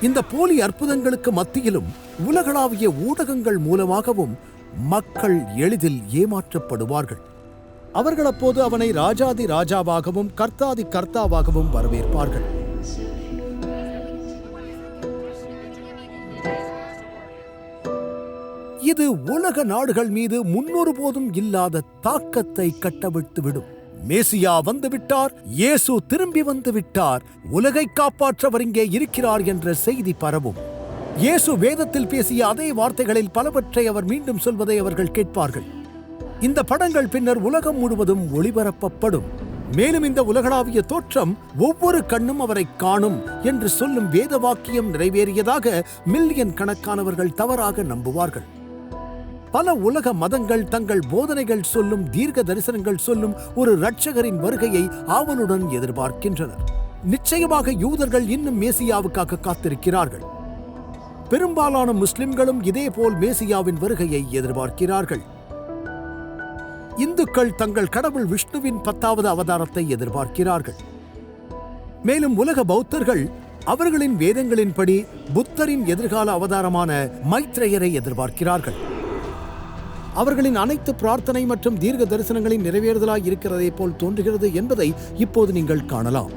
இந்த போலி அற்புதங்களுக்கு மத்தியிலும் உலகளாவிய ஊடகங்கள் மூலமாகவும் மக்கள் எளிதில் ஏமாற்றப்படுவார்கள். அவர்கள் அப்போது அவனை ராஜாதி ராஜாவாகவும் கர்த்தாதி கர்த்தாவாகவும் வரவேற்பார்கள். இது உலக நாடுகள் மீது முன்னொருபோதும் இல்லாத தாக்கத்தை கட்டவிழ்த்துவிடும். மேசியா வந்துவிட்டார், இயேசு திரும்பி வந்துவிட்டார், உலகை காப்பாற்றவர் இங்கே இருக்கிறார் என்ற செய்தி பரவும். இயேசு வேதத்தில் பேசிய அதே வார்த்தைகளில் பலவற்றை அவர் மீண்டும் சொல்வதை அவர்கள் கேட்பார்கள். இந்த படங்கள் பின்னர் உலகம் முழுவதும் ஒளிபரப்பப்படும். மேலும் இந்த உலகளாவிய தோற்றம் ஒவ்வொரு கண்ணும் அவரை காணும் என்று சொல்லும் வேத வாக்கியம் நிறைவேறியதாக மில்லியன் கணக்கானவர்கள் தவறாக நம்புவார்கள். பல உலக மதங்கள் தங்கள் போதனைகள் சொல்லும், தீர்க்க தரிசனங்கள் சொல்லும் ஒரு இரட்சகரின் வருகையை ஆவலுடன் எதிர்பார்க்கின்றனர். நிச்சயமாக யூதர்கள் இன்னும் மேசியாவுக்காக காத்திருக்கிறார்கள். பெரும்பாலான முஸ்லிம்களும் இதேபோல் மேசியாவின் வருகையை எதிர்பார்க்கிறார்கள். இந்துக்கள் தங்கள் கடவுள் விஷ்ணுவின் 10வது அவதாரத்தை எதிர்பார்க்கிறார்கள். மேலும் உலக பௌத்தர்கள் அவர்களின் வேதங்களின்படி புத்தரின் எதிர்கால அவதாரமான மைத்ரேயரை எதிர்பார்க்கிறார்கள். அவர்களின் அனைத்து பிரார்த்தனை மற்றும் தீர்க்க தரிசனங்களின் நிறைவேறுதலாய் இருக்கிறதை போல் தோன்றுகிறது என்பதை இப்போது நீங்கள் காணலாம்.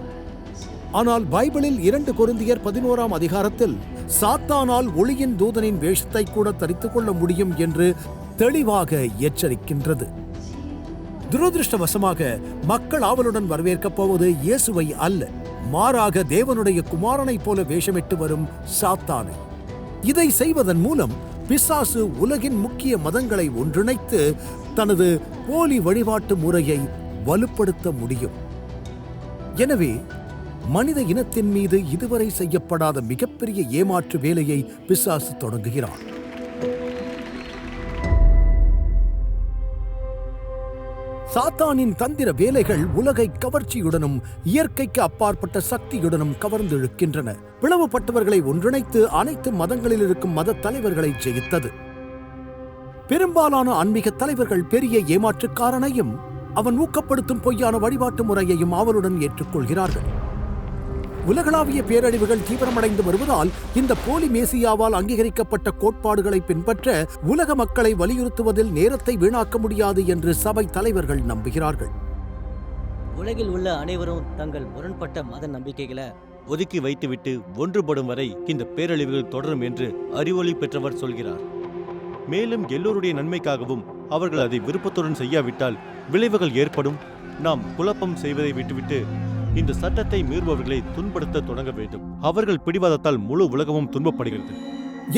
ஆனால் பைபிளில் 2 கொரிந்தியர் 11ஆம் அதிகாரத்தில் சாத்தானால் ஒளியின் தூதனின் வேஷத்தை கூட தரித்துக் கொள்ள முடியும் என்று தெளிவாக எச்சரிக்கின்றது. துரதிருஷ்டவசமாக மக்கள் ஆவலுடன் வரவேற்கப் போவது இயேசுவை அல்ல, மாறாக தேவனுடைய குமாரனைப் போல வேஷமிட்டு வரும் சாத்தானை. இதை செய்வதன் மூலம் பிசாசு உலகின் முக்கிய மதங்களை ஒன்றிணைத்து தனது போலி வழிபாட்டு முறையை வலுப்படுத்த முடியும். எனவே மனித இனத்தின் மீது இதுவரை செய்யப்படாத மிகப்பெரிய ஏமாற்று வேலையை பிசாசு தொடங்குகிறான். சாத்தானின் தந்திர வேலைகள் உலகை கவர்ச்சியுடனும் இயற்கைக்கு அப்பாற்பட்ட சக்தியுடனும் கவர்ந்து இழுக்கின்றன. பிளவுபட்டவர்களை ஒன்றிணைத்து அனைத்து மதங்களில் இருக்கும் மத தலைவர்களை ஜெயித்தது. பெரும்பாலான ஆன்மீக தலைவர்கள் பெரிய ஏமாற்றுக்காரனையும் அவன் ஊக்கப்படுத்தும் பொய்யான வழிபாட்டு முறையையும் ஆவலுடன் ஏற்றுக்கொள்கிறார்கள். உலகளாவிய பேரழிவுகள் தீவிரமடைந்து வருவதால் இந்த போலி மேசியாவால் அங்கீகரிக்கப்பட்ட கோட்பாடுகளை பின்பற்ற உலக மக்களை வலியுறுத்துவதில் நேரத்தை வீணாக்க முடியாது என்று சபை தலைவர்கள் நம்புகிறார்கள். உலகில் உள்ள அனைவரும் தங்கள் முரண்பட்ட மத நம்பிக்கைகளை ஒதுக்கி வைத்துவிட்டு ஒன்றுபடும் வரை இந்த பேரழிவுகள் தொடரும் என்று அறிவொளி பெற்றவர் சொல்கிறார். மேலும் எல்லோருடைய நன்மைக்காகவும் அவர்கள் அதை விருப்பத்துடன் செய்யாவிட்டால் விளைவுகள் ஏற்படும். நாம் குழப்பம் செய்வதை விட்டுவிட்டு இந்த சட்டத்தை மீறுபவர்களை துன்படுத்த தொடங்க வேண்டும். அவர்கள் பிடிவாதத்தால் முழு உலகமும் துன்பப்படுகிறது.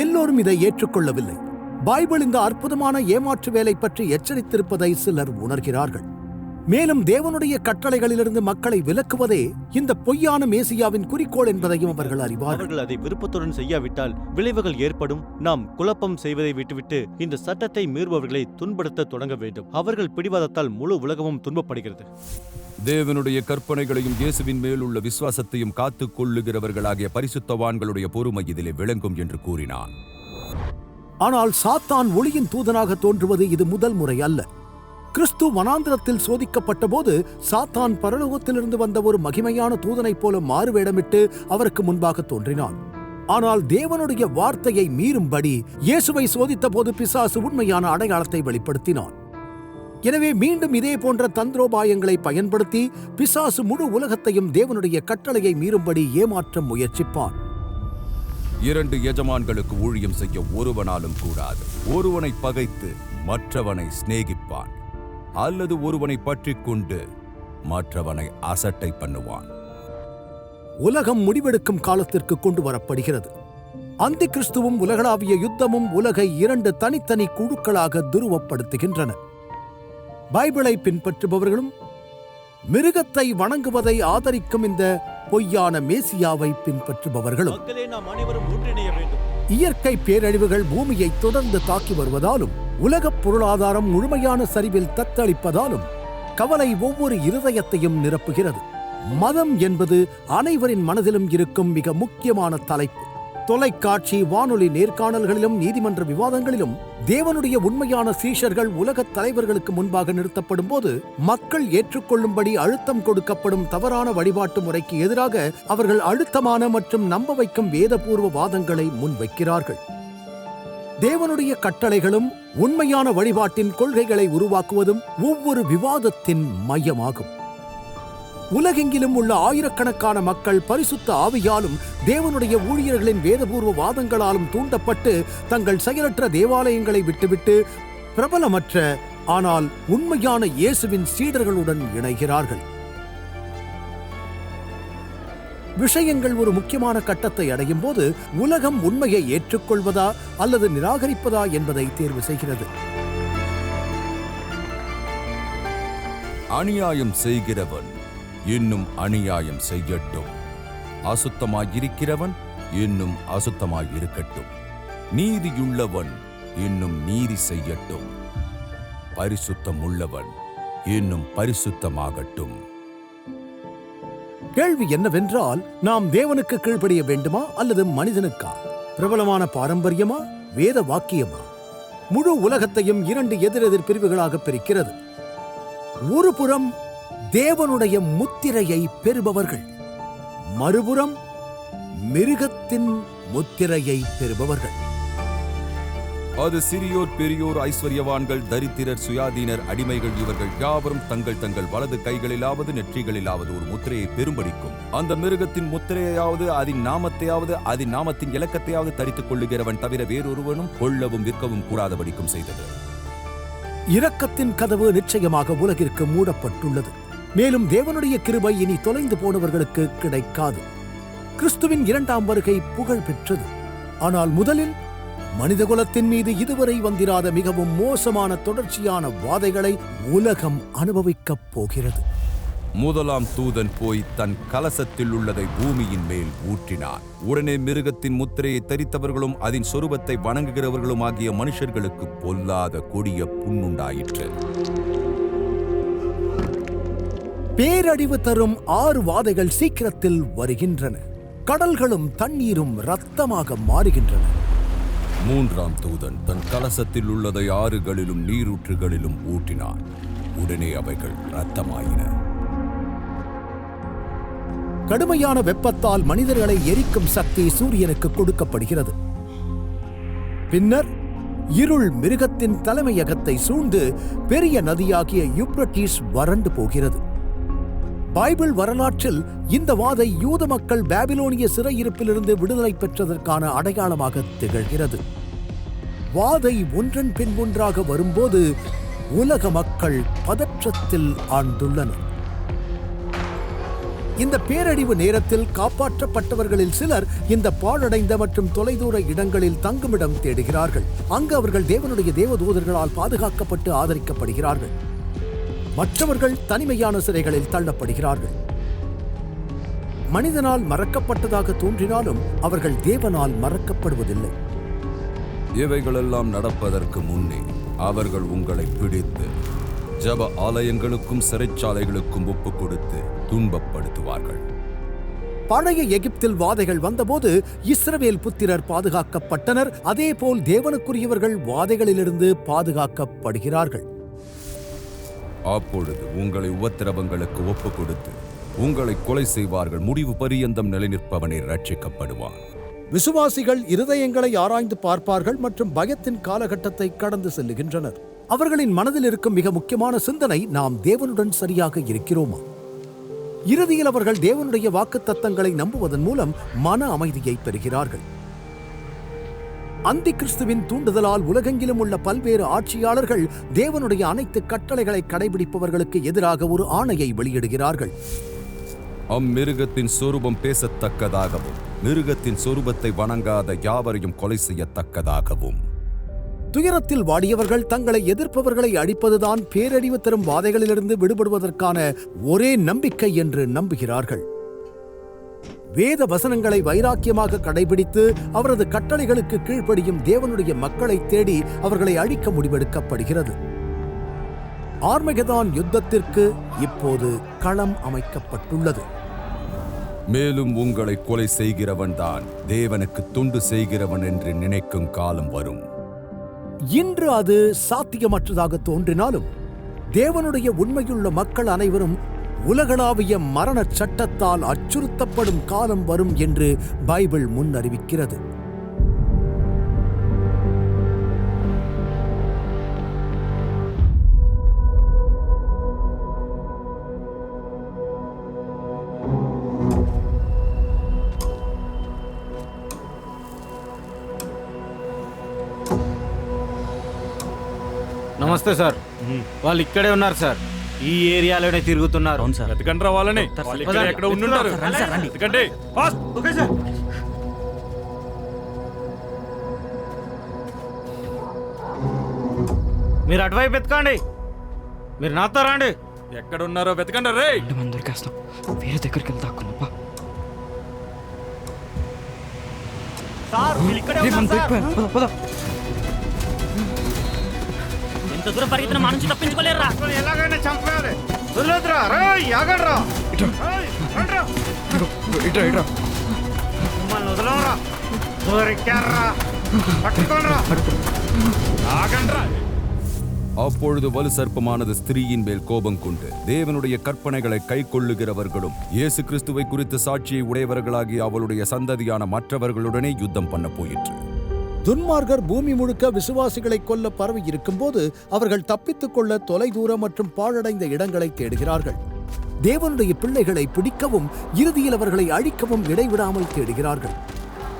எல்லோரும் இதை ஏற்றுக்கொள்ளவில்லை. பைபிள் இந்த அற்புதமான ஏமாற்று வேலை பற்றி எச்சரித்திருப்பதை சிலர் உணர்கிறார்கள். மேலும் தேவனுடைய கட்டளைகளிலிருந்து மக்களை விலக்குவதே இந்த பொய்யான மேசியாவின் குறிக்கோள் என்பதையும் அவர்கள் அறிவார்கள். அவர்கள் அதை விருப்பத்துடன் செய்யாவிட்டால் விளைவுகள் ஏற்படும். நாம் குழப்பம் செய்வதை விட்டுவிட்டு இந்த சட்டத்தை மீறுபவர்களை துன்படுத்த தொடங்க வேண்டும். அவர்கள் பிடிவாதத்தால் முழு உலகமும் துன்பப்படுகிறது. தேவனுடைய கற்பனைகளையும் இயேசுவின் மேலுள்ள விசுவாசத்தையும் காத்துக் கொள்ளுகிறவர்களாகிய பரிசுத்தவான்களுடைய பொறுமை இதிலே விளங்கும் என்று கூறினான். ஆனால் சாத்தான் ஒளியின் தூதனாக தோன்றுவது இது முதல் முறை அல்ல. கிறிஸ்து வனாந்திரத்தில் சோதிக்கப்பட்ட போது சாத்தான் பரலோகத்திலிருந்து வந்த ஒரு மகிமையான தூதனைப் போல மாறுவேடமிட்டு அவருக்கு முன்பாக தோன்றினான். ஆனால் தேவனுடைய வார்த்தையை மீறும்படி இயேசுவை சோதித்த போது பிசாசு உண்மையான அடையாளத்தை வெளிப்படுத்தினான். எனவே மீண்டும் இதே போன்ற தந்திரோபாயங்களை பயன்படுத்தி பிசாசு முழு உலகத்தையும் தேவனுடைய கட்டளையை மீறும்படி ஏமாற்ற முயற்சிப்பான். 2 எஜமான்களுக்கு ஊழியம் செய்ய ஒருவனாலும் கூடாது. ஒருவனை பகைத்து மற்றவனை சிநேகிப்பான், அல்லது ஒருவனை பற்றிக் கொண்டு மற்றவனை அசட்டை பண்ணுவான். உலகம் முடிவெடுக்கும் காலத்திற்கு கொண்டு வரப்படுகிறது. அந்தி கிறிஸ்துவும் உலகளாவிய யுத்தமும் உலகை 2 தனித்தனி குழுக்களாக துருவப்படுத்துகின்றன. பைபிளை பின்பற்றுபவர்களும் மிருகத்தை வணங்குவதை ஆதரிக்கும் இந்த பொய்யான மேசியாவை பின்பற்றுபவர்களும். நாம் அனைவரும் ஒன்றிணைய வேண்டும். இயற்கை பேரழிவுகள் பூமியை தொடர்ந்து தாக்கி வருவதாலும் உலகப் பொருளாதாரம் முழுமையான சரிவில் தத்தளிப்பதாலும் கவலை ஒவ்வொரு இருதயத்தையும் நிரப்புகிறது. மதம் என்பது அனைவரின் மனதிலும் இருக்கும் மிக முக்கியமான தலைப்பு. தொலைக்காட்சி, வானொலி நேர்காணல்களிலும் நீதிமன்ற விவாதங்களிலும் தேவனுடைய உண்மையான சீஷர்கள் உலகத் தலைவர்களுக்கு முன்பாக நிறுத்தப்படும் போது மக்கள் ஏற்றுக்கொள்ளும்படி அழுத்தம் கொடுக்கப்படும் தவறான வழிபாட்டு முறைக்கு எதிராக அவர்கள் அழுத்தமான மற்றும் நம்ப வைக்கும் வேதபூர்வ வாதங்களை முன்வைக்கிறார்கள். தேவனுடைய கட்டளைகளும் உண்மையான வழிபாட்டின் கொள்கைகளை உருவாக்குவதும் ஒவ்வொரு விவாதத்தின் மையமாகும். உலகெங்கிலும் உள்ள ஆயிரக்கணக்கான மக்கள் பரிசுத்த ஆவியாலும் தேவனுடைய ஊழியர்களின் வேதபூர்வ வாதங்களாலும் தூண்டப்பட்டு தங்கள் செயலற்ற தேவாலயங்களை விட்டுவிட்டு பிரபலமற்ற ஆனால் உண்மையான இயேசுவின் சீடர்களுடன் இணைகிறார்கள். விஷயங்கள் ஒரு முக்கியமான கட்டத்தை அடையும் போது உலகம் உண்மையை ஏற்றுக்கொள்வதா அல்லது நிராகரிப்பதா என்பதை தேர்வு செய்கிறது. அநியாயம் செய்கிறவன் இன்னும் அநியாயம் செய்யட்டும், அசுத்தமாயிருக்கிறவன் இன்னும் அசுத்தமாயிருக்கட்டும், நீதியுள்ளவன் இன்னும் நீதி செய்யட்டும், பரிசுத்தம் உள்ளவன் இன்னும் பரிசுத்தமாகட்டும். கேள்வி என்னவென்றால், நாம் தேவனுக்கு கீழ்ப்படிய வேண்டுமா அல்லது மனிதனுக்கா? பிரபலமான பாரம்பரியமா, வேத வாக்கியமா? முழு உலகத்தையும் இரண்டு எதிரெதிர் பிரிவுகளாக பிரிக்கிறது. ஒரு புறம் தேவனுடைய முத்திரையை பெறுபவர்கள், மறுபுறம் மிருகத்தின் முத்திரையை பெறுபவர்கள். அது சிறியோர், பெரியோர், ஐஸ்வர்யவான்கள், தரித்திரர், சுயாதீனர், அடிமைகள், இவர்கள் யாவரும் தங்கள் தங்கள் வலது கைகளிலாவது நெற்றிகளிலாவது ஒரு முத்திரையை பெரும்படிக்கும் அந்த மிருகத்தின் முத்திரையாவது அதன் நாமத்தையாவது அதன் நாமத்தின் இலக்கத்தையாவது தரித்துக் கொள்ளுகிறவன் தவிர வேறொருவனும் கொள்ளவும் விற்கவும் கூடாதபடிக்கும் செய்தது. இரக்கத்தின் கதவு நிச்சயமாக உலகிற்கு மூடப்பட்டுள்ளது. மேலும் தேவனுடைய கிருபை இனி தொலைந்து போனவர்களுக்கு கிடைக்காது. கிறிஸ்துவின் இரண்டாம் வருகை புகழ் பெற்றது. ஆனால் முதலில் மனிதகுலத்தின் மீது இதுவரை வந்திராத மிகவும் மோசமான தொடர்ச்சியான வாதைகளை உலகம் அனுபவிக்கப் போகிறது. முதலாம் தூதன் போய் தன் கலசத்தில் உள்ளதை பூமியின் மேல் ஊற்றினான். உடனே மிருகத்தின் முத்திரையை தரித்தவர்களும் அதன் சொரூபத்தை வணங்குகிறவர்களும் ஆகிய மனுஷர்களுக்கு பொல்லாத கொடிய புண்ணுண்டாயிற்று. பேரழிவு தரும் 6 வாதைகள் சீக்கிரத்தில் வருகின்றன. கடல்களும் தண்ணீரும் இரத்தமாக மாறுகின்றன. மூன்றாம் தூதன் தன் கலசத்தில் உள்ளதை ஆறுகளிலும் நீரூற்றுகளிலும் ஊற்றினான். உடனே அவைகள் இரத்தமாயின. கடுமையான வெப்பத்தால் மனிதர்களை எரிக்கும் சக்தி சூரியனுக்கு கொடுக்கப்படுகிறது. பின்னர் இருள் மிருகத்தின் தலைமையகத்தை சூழ்ந்து பெரிய நதியாகிய யூப்ரட்டீஸ் வறண்டு போகிறது. பைபிள் வரலாற்றில் இந்த வாதை யூத மக்கள் பாபிலோனிய சிறையிருப்பிலிருந்து விடுதலை பெற்றதற்கான அடையாளமாக திகழ்கிறது. வாதை ஒன்றன் பின் ஒன்றாக வரும்போது உலக மக்கள் பதற்றத்தில் ஆழ்ந்துள்ளனர். இந்த பேரழிவு நேரத்தில் காப்பாற்றப்பட்டவர்களில் சிலர் இந்த பாழடைந்த மற்றும் தொலைதூர இடங்களில் தங்குமிடம் தேடுகிறார்கள். அங்கு அவர்கள் தேவனுடைய தேவதூதர்களால் பாதுகாக்கப்பட்டு ஆதரிக்கப்படுகிறார்கள். மற்றவர்கள் தனிமையான சிறைகளில் தள்ளப்படுகிறார்கள். மனிதனால் மறக்கப்பட்டதாக தோன்றினாலும் அவர்கள் தேவனால் மறக்கப்படுவதில்லை. இவைகளெல்லாம் நடப்பதற்கு முன்னே அவர்கள் உங்களை பிடித்து ஜப ஆலயங்களுக்கும் சிறைச்சாலைகளுக்கும் ஒப்புக் கொடுத்து துன்பப்படுத்துவார்கள். பழைய எகிப்தில் வாதைகள் வந்தபோது இஸ்ரவேல் புத்திரர் பாதுகாக்கப்பட்டனர். அதேபோல் தேவனுக்குரியவர்கள் வாதைகளிலிருந்து பாதுகாக்கப்படுகிறார்கள். அப்பொழுது உங்களை உபத்திரவங்களுக்கு ஒப்புக் கொடுத்து உங்களை கொலை செய்வார்கள். முடிவு பரியந்தம் நிலைநிற்பவனே ரட்சிக்கப்படுவான். விசுவாசிகள் இருதயங்களை ஆராய்ந்து பார்ப்பார்கள் மற்றும் பயத்தின் காலகட்டத்தை கடந்து செல்லுகின்றனர். அவர்களின் மனதில் இருக்கும் மிக முக்கியமான சிந்தனை, நாம் தேவனுடன் சரியாக இருக்கிறோமா? இறுதியில் அவர்கள் தேவனுடைய வாக்குத்தத்தங்களை நம்புவதன் மூலம் மன அமைதியை பெறுகிறார்கள். அந்தி கிறிஸ்துவின் தூண்டுதலால் உலகெங்கிலும் உள்ள பல்வேறு ஆட்சியாளர்கள் தேவனுடைய அனைத்து கட்டளைகளை கடைபிடிப்பவர்களுக்கு எதிராக ஒரு ஆணையை வெளியிடுகிறார்கள். அம்மிருகத்தின் சொரூபம் பேசத்தக்கதாகவும் மிருகத்தின் சொரூபத்தை வணங்காத யாவரையும் கொலை செய்யத்தக்கதாகவும். துயரத்தில் வாடியவர்கள் தங்களை எதிர்ப்பவர்களை அழிப்பதுதான் பேரழிவு தரும் வாதைகளிலிருந்து விடுபடுவதற்கான ஒரே நம்பிக்கை என்று நம்புகிறார்கள். வேத வசனங்களை வைராக்கியமாக கடைபிடித்து அவரது கட்டளைகளுக்கு கீழ்ப்படியும் தேவனுடைய மக்களை தேடி அவர்களை அழிக்க முடிவெடுக்கப்படுகிறது. ஆர்மகெதான் யுத்தத்திற்கு இப்போது களம் அமைக்கப்பட்டுள்ளது. மேலும் உங்களை கொலை செய்கிறவன் தான் தேவனுக்கு தொண்டு செய்கிறவன் என்று நினைக்கும் காலம் வரும். இன்று அது சாத்தியமற்றதாக தோன்றினாலும் தேவனுடைய உண்மையுள்ள மக்கள் அனைவரும் உலகளாவிய மரண சட்டத்தால் அச்சுறுத்தப்படும் காலம் வரும் என்று பைபிள் முன்னறிவிக்கிறது. నమస్తే సార్. వాళ్ళు ఇక్కడే ఉన్నారు సార్. ఈ ఏరియాలోనే తిరుగుతున్నారు. అవును సార్. వెతకండ్రా వాళ్ళని. వాళ్ళు ఇక్కడే ఎక్కడ ఉండుంటారు. వెతకండి. ఫాస్ట్. Okay sir. మీరు అటువైపు వెతకండి. మీరు నాతో రండి. ఎక్కడ ఉన్నారో వెతకండి రే. మనం దొరికేస్తాం. వేరే దగ్గరికి వెళ్తా అక్కునప్పా. సార్ వీళ్ళు ఇక్కడే ఉన్నారు సార్. పద పద. ఎంత దూరం పరిగెత్తిన మా నుంచి తప్పించుకోలేరా? ఎలాగైనా చంపేయాలి. వదిలేదురా. రేయ్ ఆగండ్రా. రేయ్ రండ్రా. ఇట్రా. మిమ్మల్ని వదలరా. దొరికారా. పట్టుకోండ్రా. ఆగండ్రా. அப்பொழுது வலு சர்ப்பமானது ஸ்திரீயின் மேல் கோபம் கொண்டு தேவனுடைய கற்பனைகளை கை கொள்ளுகிறவர்களும் இயேசு கிறிஸ்துவை குறித்த சாட்சியை உடையவர்களாகி அவளுடைய சந்ததியான மற்றவர்களுடனே யுத்தம் பண்ண போயிற்று. துன்மார்கர் பூமி முழுக்க விசுவாசிகளை கொல்ல பரவி இருக்கும்போது அவர்கள் தப்பித்துக் கொள்ள தொலைதூர மற்றும் பாழடைந்த இடங்களை தேடுகிறார்கள். தேவனுடைய பிள்ளைகளை பிடிக்கவும் இறுதியில் அவர்களை அழிக்கவும் இடைவிடாமல் தேடுகிறார்கள்.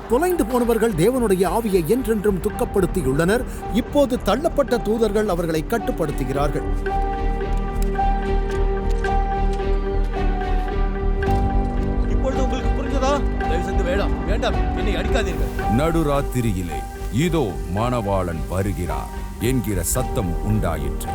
தொலைந்து போனவர்கள் தேவனுடைய ஆவியை என்றென்றும் துக்கப்படுத்தியுள்ளனர். இப்போது தள்ளப்பட்ட தூதர்கள் அவர்களை கட்டுப்படுத்துகிறார்கள். இப்பொழுது உங்களுக்கு புரிஞ்சதா? தயவு செய்து வேண்டாம், என்னை அடிக்காதீர்கள். நடுராத்திரியிலே இதோ மணவாளன் வருகிறார் என்கிற சத்தம் உண்டாயிற்று.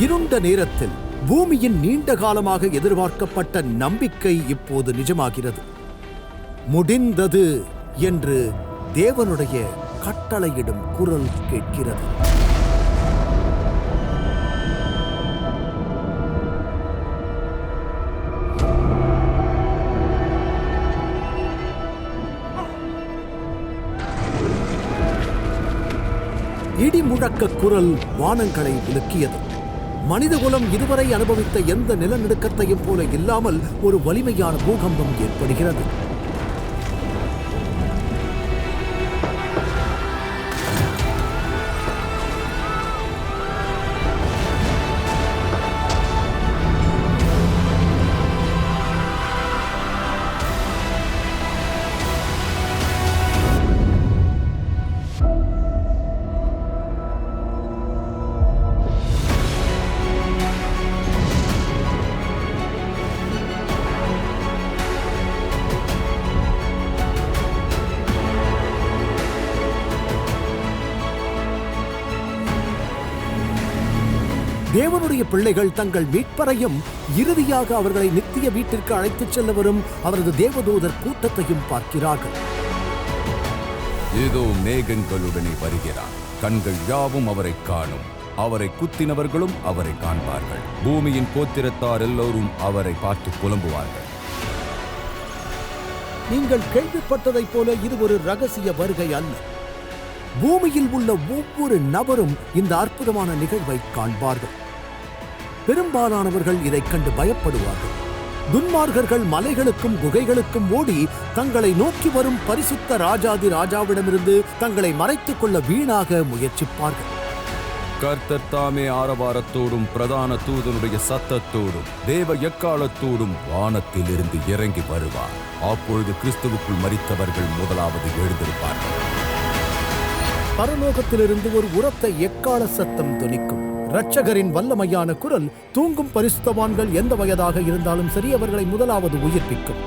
இருண்ட நேரத்தில் பூமியின் நீண்ட காலமாக எதிர்பார்க்கப்பட்ட நம்பிக்கை இப்போது நிஜமாகிறது. முடிந்தது என்று தேவனுடைய கட்டளையிடும் குரல் கேட்கிறது. இடி முழக்க குரல் வானங்களை உலுக்கியது. மனிதகுலம் இதுவரை அனுபவித்த எந்த நிலநடுக்கத்தையும் போல இல்லாமல் ஒரு வலிமையான பூகம்பம் ஏற்படுகிறது. தேவனுடைய பிள்ளைகள் தங்கள் மீட்பரையும் இறுதியாக அவர்களை நித்திய வீட்டிற்கு அழைத்துச் செல்ல வரும் அவரது தேவதூதர் கூட்டத்தையும் பார்க்கிறார்கள். ஏதோ மேகங்களுடனே வருகிறார். கண்கள் யாவும் அவரை காணும். அவரை குத்தினவர்களும் அவரை காண்பார்கள். பூமியின் கோத்திரத்தார் எல்லோரும் அவரை பார்த்து புலம்புவார்கள். நீங்கள் கேள்விப்பட்டதைப் போல இது ஒரு ரகசிய வருகை அல்ல. பூமியில் உள்ள ஒவ்வொரு நபரும் இந்த அற்புதமான நிகழ்வை காண்பார்கள். பெரும்பாலானவர்கள் இதைக் கண்டு பயப்படுவார்கள். துன்மார்கர்கள் மலைகளுக்கும் குகைகளுக்கும் ஓடி தங்களை நோக்கி வரும் பரிசுத்த ராஜாதி ராஜாவிடமிருந்து தங்களை மறைத்துக் கொள்ள வீணாக முயற்சிப்பார்கள். கர்த்தர் தாமே ஆரவாரத்தோடும் பிரதான தூதனுடைய சத்தத்தோடும் தேவ எக்காலத்தோடும் வானத்தில் இருந்து இறங்கி வருவார். அப்பொழுது கிறிஸ்துவுக்குள் மரித்தவர்கள் முதலாவது எழுந்திருப்பார்கள். பரலோகத்திலிருந்து ஒரு உரத்த எக்கால சத்தம் தொனிக்கும். இரட்சகரின் வல்லமையான குரல் தூங்கும் பரிசுத்தவான்கள் எந்த வயதாக இருந்தாலும் சரி அவர்களை முதலாவது உயிர்ப்பிக்கும்.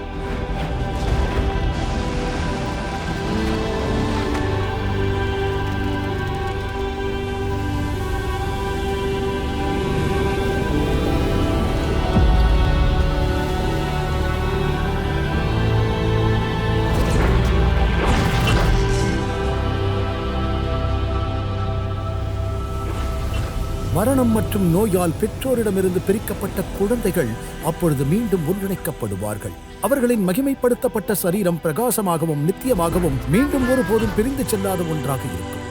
மரணம் மற்றும் நோயால் பெற்றோரிடமிருந்து பிரிக்கப்பட்ட குழந்தைகள் அப்பொழுது மீண்டும் ஒன்றிணைக்கப்படுவார்கள். அவர்களின் மகிமைப்படுத்தப்பட்ட சரீரம் பிரகாசமாகவும் நித்தியமாகவும் மீண்டும் ஒருபோதும் பிரிந்து செல்லாத ஒன்றாக இருக்கும்.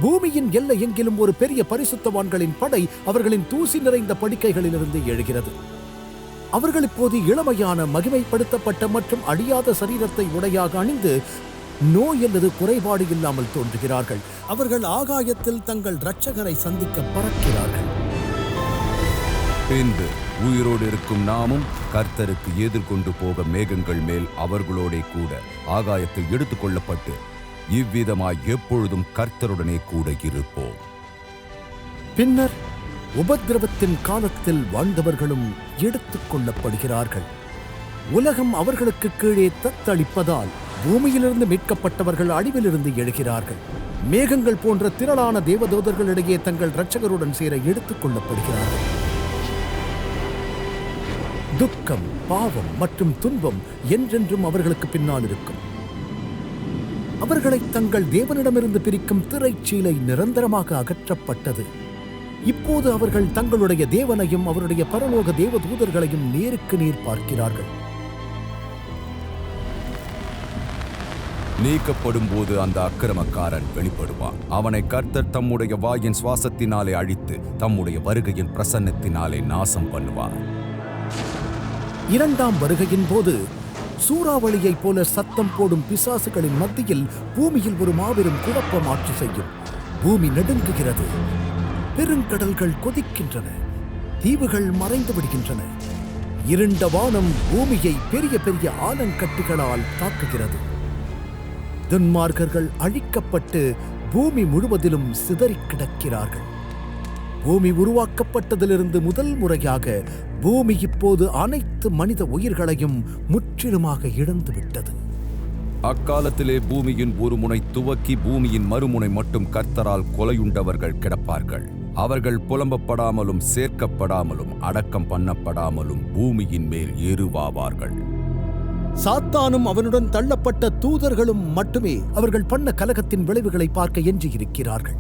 பூமியின் எல்லை எங்கிலும் ஒரு பெரிய பரிசுத்தவான்களின் படை அவர்களின் தூசி நிறைந்த படுக்கைகளிலிருந்து எழுகிறது. அவர்கள் இப்போது இளமையான மகிமைப்படுத்தப்பட்ட மற்றும் அழியாத சரீரத்தை உடையாக அணிந்து நோய் அல்லது குறைபாடு இல்லாமல் தோன்றுகிறார்கள். அவர்கள் ஆகாயத்தில் தங்கள் இரட்சகரை சந்திக்க பறக்கிறார்கள். பின்பு உயிரோடு இருக்கும் நாமும் கர்த்தருக்கு எதிர்கொண்டு போக மேகங்கள் மேல் அவர்களோடே கூட ஆகாயத்தில் எடுத்துக் கொள்ளப்பட்டு இவ்விதமாய் எப்பொழுதும் கர்த்தருடனே கூட இருப்போம். பின்னர் உபத்திரவத்தின் காலத்தில் வாழ்ந்தவர்களும் எடுத்துக் கொள்ளப்படுகிறார்கள். உலகம் அவர்களுக்கு கீழே தத்தளிப்பதால் பூமியிலிருந்து மீட்கப்பட்டவர்கள் அழிவிலிருந்து எழுகிறார்கள். மேகங்கள் போன்ற திரளான தேவதூதர்களிடையே தங்கள் இரட்சகருடன் சேர எடுத்துக் கொள்ளப்படுகிறார்கள். துக்கம், பாவம் மற்றும் துன்பம் என்றென்றும் அவர்களுக்கு பின்னால் இருக்கும். அவர்களை தங்கள் தேவனிடமிருந்து பிரிக்கும் திரைச்சீலை நிரந்தரமாக அகற்றப்பட்டது. இப்போது அவர்கள் தங்களுடைய தேவனையும் அவருடைய பரலோக தேவதூதர்களையும் நேருக்கு நேர் பார்க்கிறார்கள். நீக்கப்படும் போது அந்த அக்கிரமக்காரன் வெளிப்படுவான். அவனை கர்த்தர் தம்முடைய வாயின் சுவாசத்தினாலே அழித்து தம்முடைய வருகையின் பிரசன்னத்தினாலே நாசம் பண்ணுவார். இரண்டாம் வருகையின் போது சூறாவளியைப் போல சத்தம் போடும் பிசாசுகளின் மத்தியில் பூமியில் ஒரு மாபெரும் குழப்பம் ஆட்சி செய்யும். பூமி நடுங்குகிறது. பெருங்கடல்கள் கொதிக்கின்றன. தீவுகள் மறைந்து விடுகின்றன. இருண்ட வானம் பூமியை பெரிய பெரிய ஆலங்கட்டுகளால் தாக்குகிறது. துன்மார்க்கர்கள் அழிக்கப்பட்டு பூமி முழுவதிலும் சிதறி கிடக்கிறார்கள். பூமி உருவாக்கப்பட்டதிலிருந்து முதல் முறையாக பூமி இப்போது அனைத்து மனித உயிர்களையும் முற்றிலுமாக இழந்துவிட்டது. அக்காலத்திலே பூமியின் ஒரு முனை துவக்கி பூமியின் மறுமுனை மட்டும் கர்த்தரால் கொலையுண்டவர்கள் கிடப்பார்கள். அவர்கள் புலம்பப்படாமலும் சேர்க்கப்படாமலும் அடக்கம் பண்ணப்படாமலும் பூமியின் மேல் எருவாவார்கள். சாத்தானும் அவனுடன் தள்ளப்பட்ட தூதர்களும் மட்டுமே அவர்கள் பண்ண கலகத்தின் விளைவுகளை பார்க்க எஞ்சியிருக்கிறார்கள்.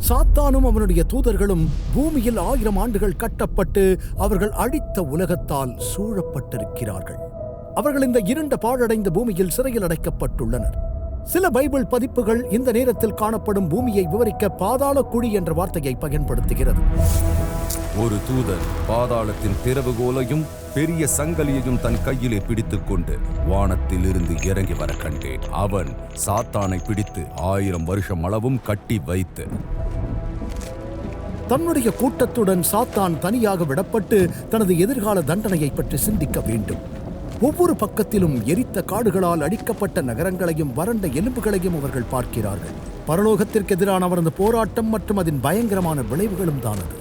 சாத்தானும் அவனுடைய தூதர்களும் பூமியில் 1000 ஆண்டுகள் கட்டப்பட்டு அவர்கள் அழித்த உலகத்தால் சூழப்பட்டிருக்கிறார்கள். அவர்கள் இந்த இருண்ட பாழடைந்த பூமியில் சிறையில் அடைக்கப்பட்டுள்ளனர். சில பைபிள் பதிப்புகள் இந்த நேரத்தில் காணப்படும் பூமியை விவரிக்க பாதாள குழி என்ற வார்த்தையை பயன்படுத்துகிறது. ஒரு தூதர் பாதாளத்தின் திறவுகோலையும் பெரிய சங்கலியையும் தன் கையிலே பிடித்துக் கொண்டு வானத்தில் இருந்து இறங்கி வர கண்டேன். அவன் சாத்தானை பிடித்து 1000 வருஷம் அளவும் கட்டி வைத்து தன்னுடைய கூட்டத்துடன் சாத்தான் தனியாக விடப்பட்டு தனது எதிர்கால தண்டனையை பற்றி சிந்திக்க வேண்டும். ஒவ்வொரு பக்கத்திலும் எரித்த காடுகளால் அடிக்கப்பட்ட நகரங்களையும் வறண்ட எலும்புகளையும் அவர்கள் பார்க்கிறார்கள். பரலோகத்திற்கு எதிரான அவரது போராட்டம் மற்றும் அதன் பயங்கரமான விளைவுகளும் தானது.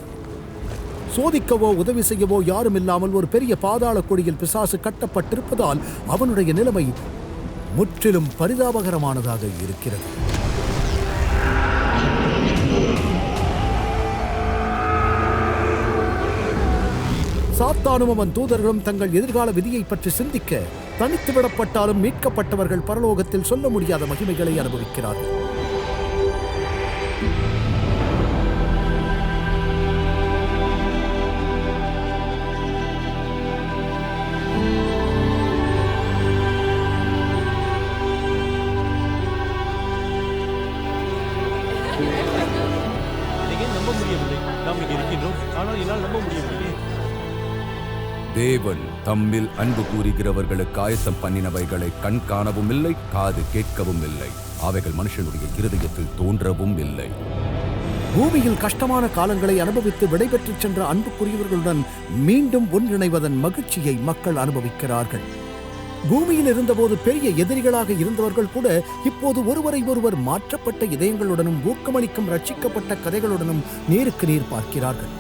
சோதிக்கவோ உதவி செய்யவோ யாரும் இல்லாமல் ஒரு பெரிய பாதாள குழியில் பிசாசு கட்டப்பட்டிருப்பதால் அவனுடைய நிலைமை முற்றிலும் பரிதாபகரமானதாக இருக்கிறது. சாத்தானும் அவன் தூதர்களும் தங்கள் எதிர்கால விதியை பற்றி சிந்திக்க தனித்து விடப்பட்டாலும் மீட்கப்பட்டவர்கள் பரலோகத்தில் சொல்ல முடியாத மகிமைகளை அனுபவிக்கிறார்கள். நம்ப முடியவில்லை. நாம் இங்கே இருக்கின்றோம், ஆனால் என்னால் நம்ப முடியவில்லை. தேவன் தம்மில் அன்பு கூறுகிறவர்களுக்கு ஆயத்தம் பண்ணினவைகளை கண் காணவும் இல்லை, காது கேட்கவும் இல்லை, அவைகள் மனுஷனுடைய இருதயத்தில் தோன்றவும் இல்லை. பூமியில் கஷ்டமான காலங்களை அனுபவித்து விடைபெற்று சென்ற அன்புக்குரியவர்களுடன் மீண்டும் ஒன்றிணைவதன் மகிழ்ச்சியை மக்கள் அனுபவிக்கிறார்கள். பூமியில் இருந்தபோது பெரிய எதிரிகளாக இருந்தவர்கள் கூட இப்போது ஒருவரை ஒருவர் மாற்றப்பட்ட இதயங்களுடனும் ஊக்கமளிக்கும் ரட்சிக்கப்பட்ட கதைகளுடனும் நேருக்கு நேர் பார்க்கிறார்கள்.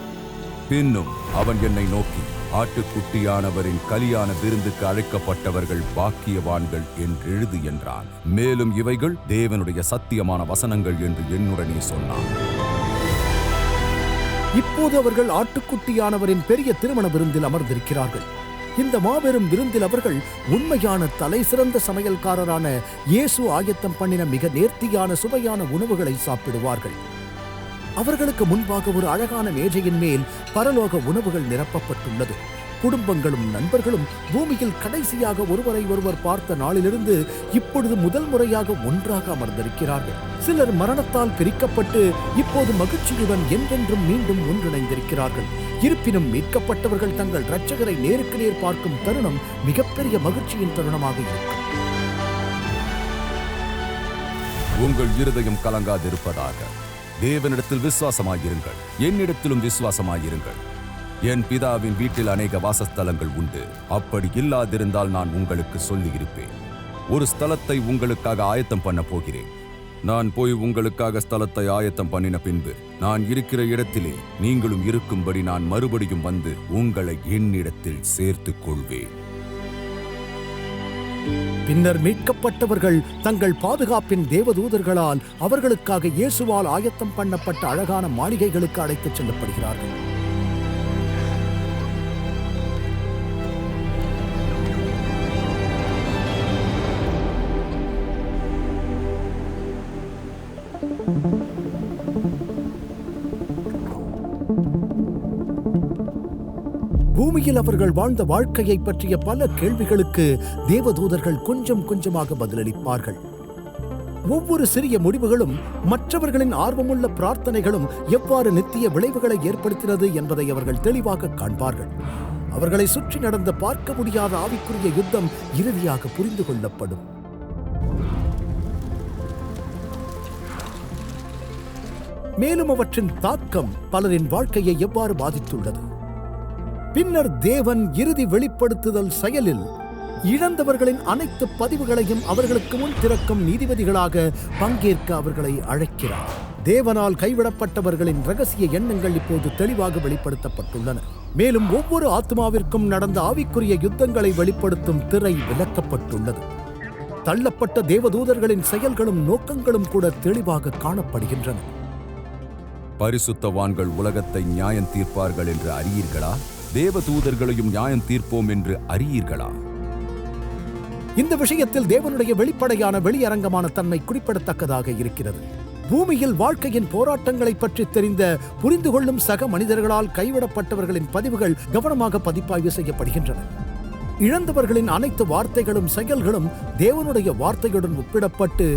பின்னும் அவன் என்னை நோக்கி, ஆட்டுக்குட்டியானவரின் கலியான விருந்துக்கு அழைக்கப்பட்டவர்கள் பாக்கியவான்கள் என்று எழுது என்றான். மேலும் இவைகள் தேவனுடைய சத்தியமான வசனங்கள் என்று என்னுடனே சொன்னான். இப்போது அவர்கள் ஆட்டுக்குட்டியானவரின் பெரிய திருமண விருந்தில் அமர்ந்திருக்கிறார்கள். இந்த மாபெரும் விருந்தில் அவர்கள் உண்மையான தலை சிறந்த சமையல்காரரான இயேசு ஆயத்தம் பண்ணின மிக நேர்த்தியான சுவையான உணவுகளை சாப்பிடுவார்கள். அவர்களுக்கு முன்பாக ஒரு அழகான மேஜையின் மேல் பரலோக உணவுகள் நிரப்பப்பட்டுள்ளது. குடும்பங்களும் நண்பர்களும் பூமியில் கடைசியாக ஒருவரை ஒருவர் பார்த்த நாளிலிருந்து இப்பொழுது முதல் முறையாக ஒன்றாக அமர்ந்திருக்கிறார்கள். சிலர் மரணத்தால் பிரிக்கப்பட்டு இப்போது மகிழ்ச்சியுடன் என்றென்றும் மீண்டும் ஒன்றிணைந்திருக்கிறார்கள். இருப்பினும் மீட்கப்பட்டவர்கள் தங்கள் இரட்சகரை நேருக்கு நேர் பார்க்கும் தருணம் மிகப்பெரிய மகிழ்ச்சியின் தருணமாக இருக்கும். உங்கள் இருதயம் கலங்காதிருப்பதாக. தேவனிடத்தில் விசுவாசமாயிருங்கள், என்னிடத்திலும் விசுவாசமாயிருங்கள். என் பிதாவின் வீட்டில் அநேக வாசஸ்தலங்கள் உண்டு. அப்படி இல்லாதிருந்தால் நான் உங்களுக்கு சொல்லியிருப்பேன். ஒரு ஸ்தலத்தை உங்களுக்காக ஆயத்தம் பண்ண போகிறேன். நான் போய் உங்களுக்காக ஸ்தலத்தை ஆயத்தம் பண்ணின பின்பு நான் இருக்கிற இடத்திலே நீங்களும் இருக்கும்படி நான் மறுபடியும் வந்து உங்களை என்னிடத்தில் சேர்த்துக் கொள்வேன். பின்னர் மீட்கப்பட்டவர்கள் தங்கள் பாதுகாப்பின் தேவதூதர்களால் அவர்களுக்காக இயேசுவால் ஆயத்தம் பண்ணப்பட்ட அழகான மாளிகைகளுக்கு அழைத்துச் செல்லப்படுகிறார்கள். பூமியில் அவர்கள் வாழ்ந்த வாழ்க்கையை பற்றிய பல கேள்விகளுக்கு தேவதூதர்கள் கொஞ்சம் கொஞ்சமாக பதிலளிப்பார்கள். ஒவ்வொரு சிறிய முடிவுகளும் மற்றவர்களின் ஆர்வமுள்ள பிரார்த்தனைகளும் எவ்வாறு நித்திய விளைவுகளை ஏற்படுத்தினது என்பதை அவர்கள் தெளிவாக காண்பார்கள். அவர்களை சுற்றி நடந்த பார்க்க முடியாத ஆவிக்குரிய யுத்தம் இறுதியாக புரிந்து கொள்ளப்படும். மேலும் அவற்றின் தாக்கம் பலரின் வாழ்க்கையை எவ்வாறு பாதித்துள்ளது. பின்னர் தேவன் இறுதி வெளிப்படுத்துதல் செயலில் இழந்தவர்களின் அனைத்து பதிவுகளையும் அவர்களுக்கு முன் திறக்கும் நீதிபதிகளாக பங்கேற்க அவர்களை அழைக்கிறார். தேவனால் கைவிடப்பட்டவர்களின் இரகசிய எண்ணங்கள் இப்போது தெளிவாக வெளிப்படுத்தப்பட்டுள்ளன. மேலும் ஒவ்வொரு ஆத்மாவிற்கும் நடந்த ஆவிக்குரிய யுத்தங்களை வெளிப்படுத்தும் திரை விலக்கப்பட்டுள்ளது. தள்ளப்பட்ட தேவதூதர்களின் செயல்களும் நோக்கங்களும் கூட தெளிவாக காணப்படுகின்றன. பரிசுத்தவான்கள் உலகத்தை நியாயம் தீர்ப்பார்கள் என்று அறியீர்களா? தேவதூதர்களையும் நியாயம் தீர்ப்போம் என்று அறியீர்களா? இந்த விஷயத்தில் தேவனுடைய வெளிப்படையான வெளியரங்கமான தன்மை குறிப்பிடத்தக்கதாக இருக்கிறது. பூமியில் வாழ்க்கையின் போராட்டங்களை பற்றி தெரிந்த புரிந்து கொள்ளும் சக மனிதர்களால் கைவிடப்பட்டவர்களின் பதிவுகள் கவனமாக பதிப்பாய்வு செய்யப்படுகின்றன. இழந்தவர்களின் அனைத்து வார்த்தைகளும் செயல்களும் தேவனுடைய வார்த்தையுடன் ஒப்பிடப்பட்டு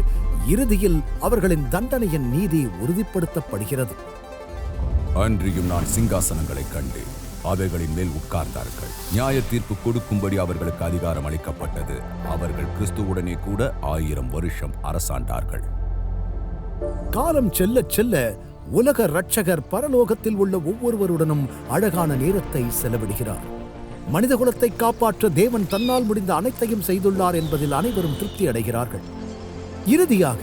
இறுதியில் அவர்களின் தண்டனையின் நீதி உறுதிப்படுத்தப்படுகிறது. அன்றியும் நான் சிங்காசனங்களை கண்டேன். அவைகளின் மேல் உட்கார்ந்தார்கள். நியாய தீர்ப்பு கொடுக்கும்படி அவர்களுக்கு அதிகாரம் அளிக்கப்பட்டது. அவர்கள் கிறிஸ்துவுடனே கூட 1000 வருஷம் அரசாண்டார்கள். காலம் செல்ல செல்ல உலக இரட்சகர் பரலோகத்தில் உள்ள ஒவ்வொருவருடனும் அழகான நேரத்தை செலவிடுகிறார். மனிதகுலத்தை காப்பாற்ற தேவன் தன்னால் முடிந்த அனைத்தையும் செய்துள்ளார் என்பதில் அனைவரும் திருப்தி அடைகிறார்கள். இறுதியாக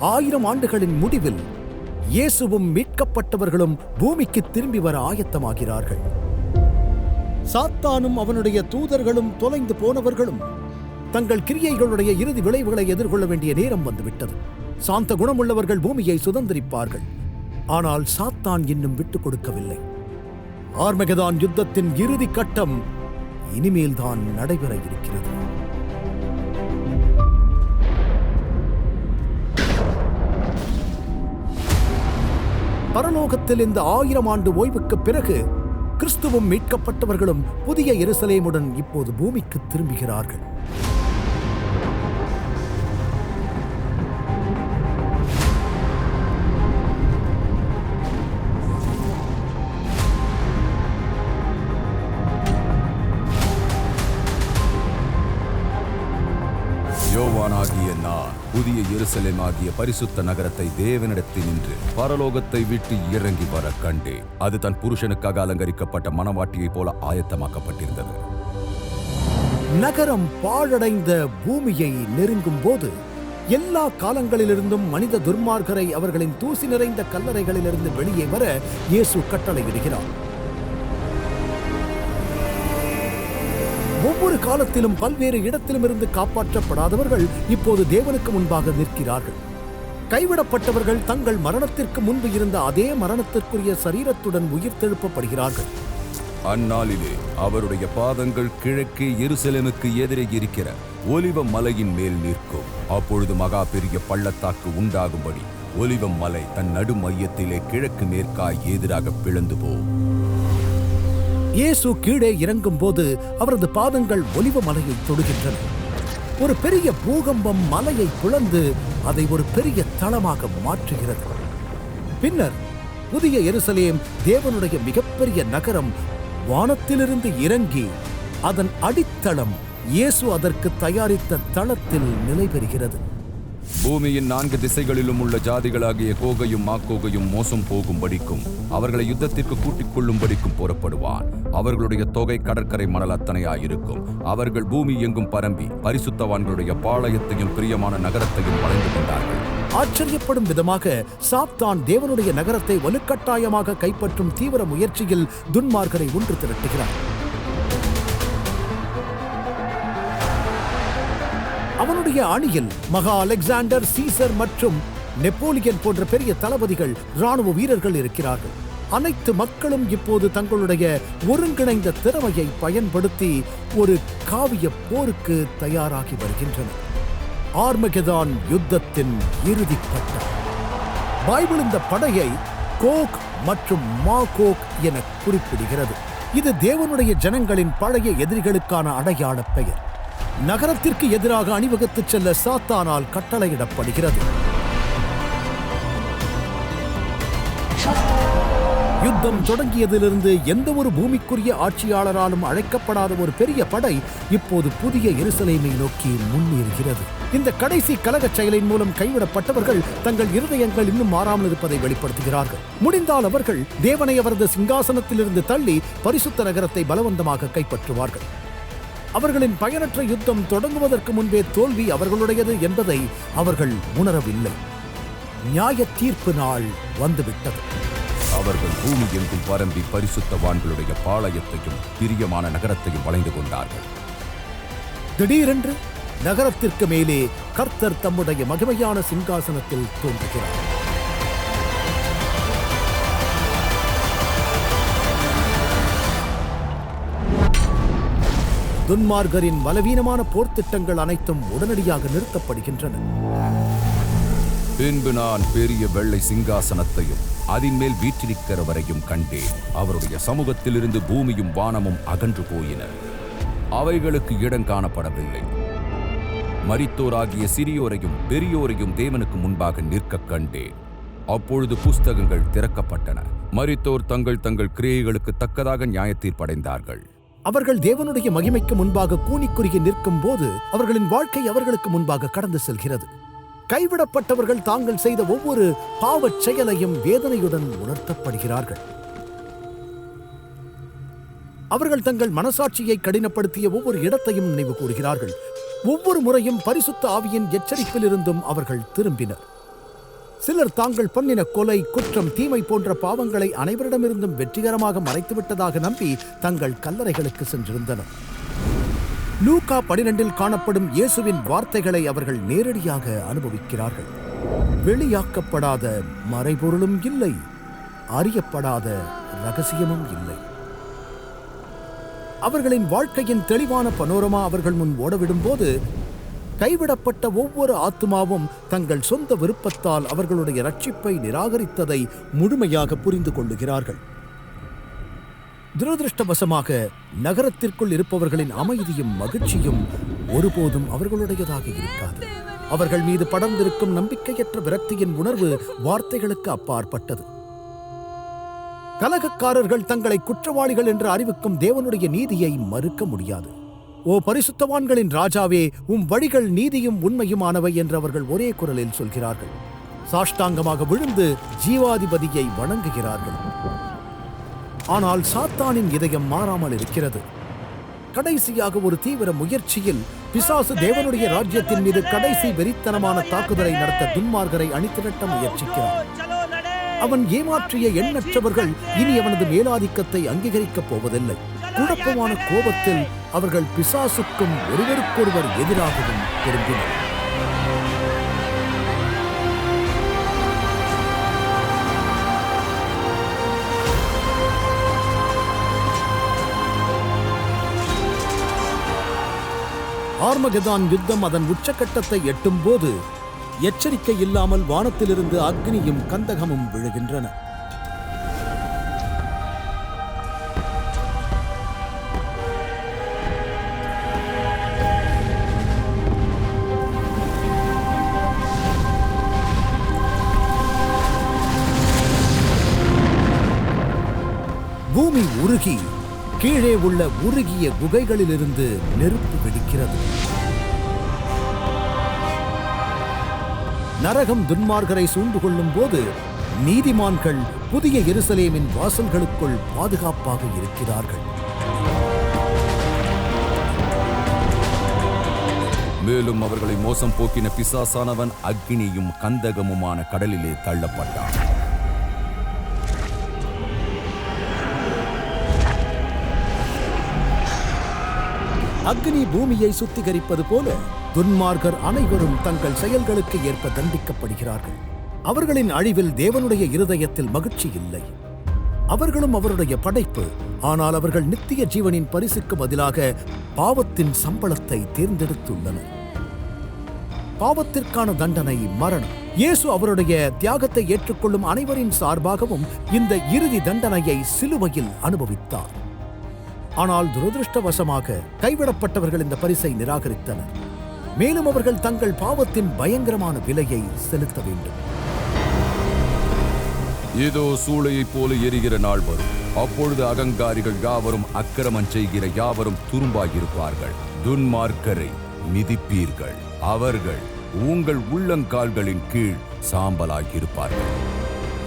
1000 ஆண்டுகளின் முடிவில் இயேசுவும் மீட்கப்பட்டவர்களும் பூமிக்கு திரும்பி வர ஆயத்தமாகிறார்கள். சாத்தானும் அவனுடைய தூதர்களும் தொலைந்து போனவர்களும் தங்கள் கிரியைகளுடைய இறுதி விளைவுகளை எதிர்கொள்ள வேண்டிய நேரம் வந்துவிட்டது. சாந்த குணமுள்ளவர்கள் பூமியை சுதந்திரிப்பார்கள். ஆனால் சாத்தான் இன்னும் விட்டுக் கொடுக்கவில்லை. ஆர்மகெதான் யுத்தத்தின் இறுதி கட்டம் இனிமேல்தான் நடைபெற இருக்கிறது. பரலோகத்தில் இந்த 1000 ஆண்டு ஓய்வுக்கு பிறகு கிறிஸ்துவும் மீட்கப்பட்டவர்களும் புதிய எருசலேமுடன் இப்போது பூமிக்கு திரும்புகிறார்கள். யோவானாகிய நான் புதிய எருசலேம் ஆகிய பரிசுத்த நகரத்தை தேவனிடத்தில் நின்று பரலோகத்தை விட்டு இறங்கி வர கண்டேன். அது தன் புருஷனுக்காக அலங்கரிக்கப்பட்ட மணவாட்டியைப் போல ஆயத்தமாக்கப்பட்டிருந்தது. நகரம் பாழடைந்த பூமியை நெருங்கும் போது எல்லா காலங்களிலிருந்தும் மனித துர்மார்கரை அவர்களின் தூசி நிறைந்த கல்லறைகளிலிருந்து வெளியே வர இயேசு கட்டளையிடுகிறார். ஒவ்வொரு காலத்திலும் பல்வேறு இடத்திலுமிருந்து காப்பாற்றப்படாதவர்கள் இப்போது தேவனுக்கு முன்பாக நிற்கிறார்கள். கைவிடப்பட்டவர்கள் தங்கள் மரணத்திற்கு முன்பு இருந்த அதே மரணத்திற்குரிய சரீரத்துடன் உயிர்த்தெழுப்பப்படுகிறார்கள். அந்நாளிலே அவருடைய பாதங்கள் கிழக்கே எருசலேமுக்கு எதிரே இருக்கிற ஒலிவ மலையின் மேல் நிற்கும். அப்பொழுது மகா பெரிய பள்ளத்தாக்கு உண்டாகும்படி ஒலிவ மலை தன் நடு மையத்திலே கிழக்கு மேற்காய் எதிராக பிளந்து போகும். இயேசு கீழே இறங்கும் போது அவரது பாதங்கள் ஒலிவ மலையை தொடுகின்றன. ஒரு பெரிய பூகம்பம் மலையை பிளந்து அதை ஒரு பெரிய தளமாக மாற்றுகிறது. பின்னர் புதிய எருசலேம், தேவனுடைய மிகப்பெரிய நகரம், வானத்திலிருந்து இறங்கி அதன் அடித்தளம் இயேசு அதற்கு தயாரித்த தளத்தில் நிலை பெறுகிறது. பூமியின் 4 திசைகளிலும் உள்ள ஜாதிகளாகிய கோகையும் மாக்கோகையும் மோசம் போகும்படிக்கும் அவர்களை யுத்தத்திற்கு கூட்டிக் கொள்ளும்படிக்கும் புறப்படுவான். அவர்களுடைய தொகை கடற்கரை மணல் அத்தனையாயிருக்கும். அவர்கள் பூமி எங்கும் பரம்பி பரிசுத்தவான்களுடைய பாளையத்தையும் பிரியமான நகரத்தையும் வளைந்து கொண்டார்கள். ஆச்சரியப்படும் விதமாக சாத்தான் தேவனுடைய நகரத்தை வலுக்கட்டாயமாக கைப்பற்றும் தீவிர முயற்சியில் துன்மார்க்கரை ஒன்று திரட்டுகிறார். அவனுடைய அணியில் மகா அலெக்சாண்டர், சீசர் மற்றும் நெப்போலியன் போன்ற பெரிய தளபதிகள், இராணுவ வீரர்கள் இருக்கிறார்கள். அனைத்து மக்களும் இப்போது தங்களுடைய ஒருங்கிணைந்த திறமையை பயன்படுத்தி ஒரு காவிய போருக்கு தயாராகி வருகின்றனர். ஆர்மகெதான் யுத்தத்தின் இறுதிக்கட்டம். பைபிள் இந்த படையை கோக் மற்றும் மாகோக் என குறிப்பிடுகிறது. இது தேவனுடைய ஜனங்களின் பழைய எதிரிகளுக்கான அடையாள பெயர். நகரத்திற்கு எதிராக அணிவகுத்துச் செல்ல சாத்தானால் கட்டளையிடப்படுகிறது. யுத்தம் தொடங்கியதிலிருந்து எந்த ஒரு பூமிக்குரிய ஆட்சியாளராலும் அழைக்கப்படாத ஒரு பெரிய படை இப்போது புதிய எருசலேமை நோக்கி முன்னேறுகிறது. இந்த கடைசி கலகச் செயலின் மூலம் கைவிடப்பட்டவர்கள் தங்கள் இருதயங்கள் இன்னும் மாறாமல் இருப்பதை வெளிப்படுத்துகிறார்கள். முடிந்தால் அவர்கள் தேவனை அவரது சிங்காசனத்திலிருந்து தள்ளி பரிசுத்த நகரத்தை பலவந்தமாக கைப்பற்றுவார்கள். அவர்களின் பயனற்ற யுத்தம் தொடங்குவதற்கு முன்பே தோல்வி அவர்களுடையது என்பதை அவர்கள் உணரவில்லை. நியாய தீர்ப்பு நாள் வந்துவிட்டது. அவர்கள் பூமி எங்கும் பரம்பி பரிசுத்தவான்களுடைய பாளையத்தையும் பிரியமான நகரத்தையும் வளைந்து கொண்டார்கள். திடீரென்று நகரத்திற்கு மேலே கர்த்தர் தம்முடைய மகிமையான சிங்காசனத்தில் தோன்றுகிறார். துன்மார்கரின் பலவீனமான போர்த்திட்டங்கள் அனைத்தும் உடனடியாக நிறுத்தப்படுகின்றன. பின்பு நான் பெரிய வெள்ளை சிங்காசனத்தையும் அதன் மேல் வீற்றிருக்கிறவரையும் கண்டேன். அவருடைய சமூகத்திலிருந்து பூமியும் வானமும் அகன்று போயின. அவைகளுக்கு இடம் காணப்படவில்லை. மரித்தோராகிய சிறியோரையும் பெரியோரையும் தேவனுக்கு முன்பாக நிற்க கண்டேன். அப்பொழுது புஸ்தகங்கள் திறக்கப்பட்டன. மரித்தோர் தங்கள் தங்கள் கிரியைகளுக்கு தக்கதாக நியாயத்தீர்ப்படைந்தார்கள். அவர்கள் தேவனுடைய மகிமைக்கு முன்பாக கூனிக்குறுகி நிற்கும் போது அவர்களின் வாழ்க்கை அவர்களுக்கு முன்பாக கடந்து செல்கிறது. கைவிடப்பட்டவர்கள் தாங்கள் செய்த ஒவ்வொரு பாவச் செயலையும் வேதனையுடன் உணர்த்தப்படுகிறார்கள். அவர்கள் தங்கள் மனசாட்சியை கடினப்படுத்திய ஒவ்வொரு இடத்தையும் நினைவு கூறுகிறார்கள். ஒவ்வொரு முறையும் பரிசுத்த ஆவியின் எச்சரிப்பிலிருந்தும் அவர்கள் திரும்பினர். சிலர் தாங்கள் பண்ணின கொலை, குற்றம், தீமை போன்ற பாவங்களை அனைவரிடமிருந்தும் வெற்றிகரமாக மறைத்துவிட்டதாக நம்பி தங்கள் கல்லறைகளுக்கு சென்றிருந்தனர். லூக்கா 12 காணப்படும் இயேசுவின் வார்த்தைகளை அவர்கள் நேரடியாக அனுபவிக்கிறார்கள். வெளியாக்கப்படாத மறைபொருளும் இல்லை, அறியப்படாத ரகசியமும் இல்லை. அவர்களின் வாழ்க்கையின் தெளிவான பனோரமா அவர்கள் முன் ஓடவிடும் போது கைவிடப்பட்ட ஒவ்வொரு ஆத்துமாவும் தங்கள் சொந்த விருப்பத்தால் அவர்களுடைய ரட்சிப்பை நிராகரித்ததை முழுமையாக புரிந்து கொள்ளுகிறார்கள். துரதிருஷ்டவசமாக நகரத்திற்குள் இருப்பவர்களின் அமைதியும் மகிழ்ச்சியும் ஒருபோதும் அவர்களுடையதாக இருக்காது. அவர்கள் மீது படர்ந்திருக்கும் நம்பிக்கையற்ற விரக்தியின் உணர்வு வார்த்தைகளுக்கு அப்பாற்பட்டது. கலகக்காரர்கள் தங்களை குற்றவாளிகள் என்று அறிவிக்கும் தேவனுடைய நீதியை மறுக்க முடியாது. ஓ பரிசுத்தவான்களின் ராஜாவே, வழிகள் நீதியும் உண்மையுமானவை என்று அவர்கள் ஒரே குரலில் சொல்கிறார்கள். சாஷ்டாங்கமாக விழுந்து ஜீவாதிபதியை வணங்குகிறார்கள். ஆனால் சாத்தானின் இதயம் மாறாமல் இருக்கிறது. கடைசியாக ஒரு தீவிர முயற்சியில் பிசாசு தேவனுடைய ராஜ்யத்தின் மீது கடைசி வெறித்தனமான தாக்குதலை நடத்த துன்மார்கரை அணிதிரட்ட முயற்சிக்கிறார். அவன் ஏமாற்றிய எண்ணற்றவர்கள் இனி அவனது மேலாதிக்கத்தை அங்கீகரிக்கப் போவதில்லை. குழப்பமான கோபத்தில் அவர்கள் பிசாசுக்கும் ஒருவருக்கொருவர் எதிராகவும் திரும்பினர். ஆர்மகெதான் யுத்தம் அதன் உச்சக்கட்டத்தை எட்டும் போது எச்சரிக்கை இல்லாமல் வானத்திலிருந்து அக்னியும் கந்தகமும் விழுகின்றன. பூமி உருகி கீழே உள்ள உருகிய குகைகளிலிருந்து நெருப்பு வெடிக்கிறது. நரகம் துன்மார்க்கரை சூழ்ந்து கொள்ளும் போது நீதிமான்கள் புதிய எருசலேமின் வாசல்களுக்குள் பாதுகாப்பாக இருக்கிறார்கள். மேலும் அவர்களை மோசம் போக்கின பிசாசானவன் அக்கினியும் கந்தகமுமான கடலிலே தள்ளப்பட்டான். அக்னி பூமியை சுத்திகரிப்பது போல துன்மார்க்கர் அனைவரும் தங்கள் செயல்களுக்கு ஏற்ப தண்டிக்கப்படுகிறார்கள். அவர்களின் அழிவில் தேவனுடைய இருதயத்தில் மகிழ்ச்சி இல்லை. அவர்களும் அவருடைய படைப்பு, ஆனால் அவர்கள் நித்திய ஜீவனின் பரிசுக்கு பதிலாக பாவத்தின் சம்பளத்தை தேர்ந்தெடுத்துள்ளனர். பாவத்திற்கான தண்டனை மரணம். இயேசு அவருடைய தியாகத்தை ஏற்றுக்கொள்ளும் அனைவரின் சார்பாகவும் இந்த இறுதி தண்டனையை சிலுவையில் அனுபவித்தார். ஆனால் துரதிருஷ்டவசமாக கைவிடப்பட்டவர்கள் இந்த பரிசை நிராகரித்தனர். மேலும் அவர்கள் தங்கள் பாவத்தின் பயங்கரமான விலையை செலுத்த வேண்டும். ஏதோ சூளையைப் போல எரிகிற நாள் வரும். அப்பொழுது அகங்காரிகள் யாவரும் அக்கிரமம் செய்கிற யாவரும் துரும்பாயிருப்பார்கள். துன்மார்க்கரை மிதிப்பீர்கள். அவர்கள் உங்கள் உள்ளங்கால்களின் கீழ் சாம்பலாகியிருப்பார்கள்.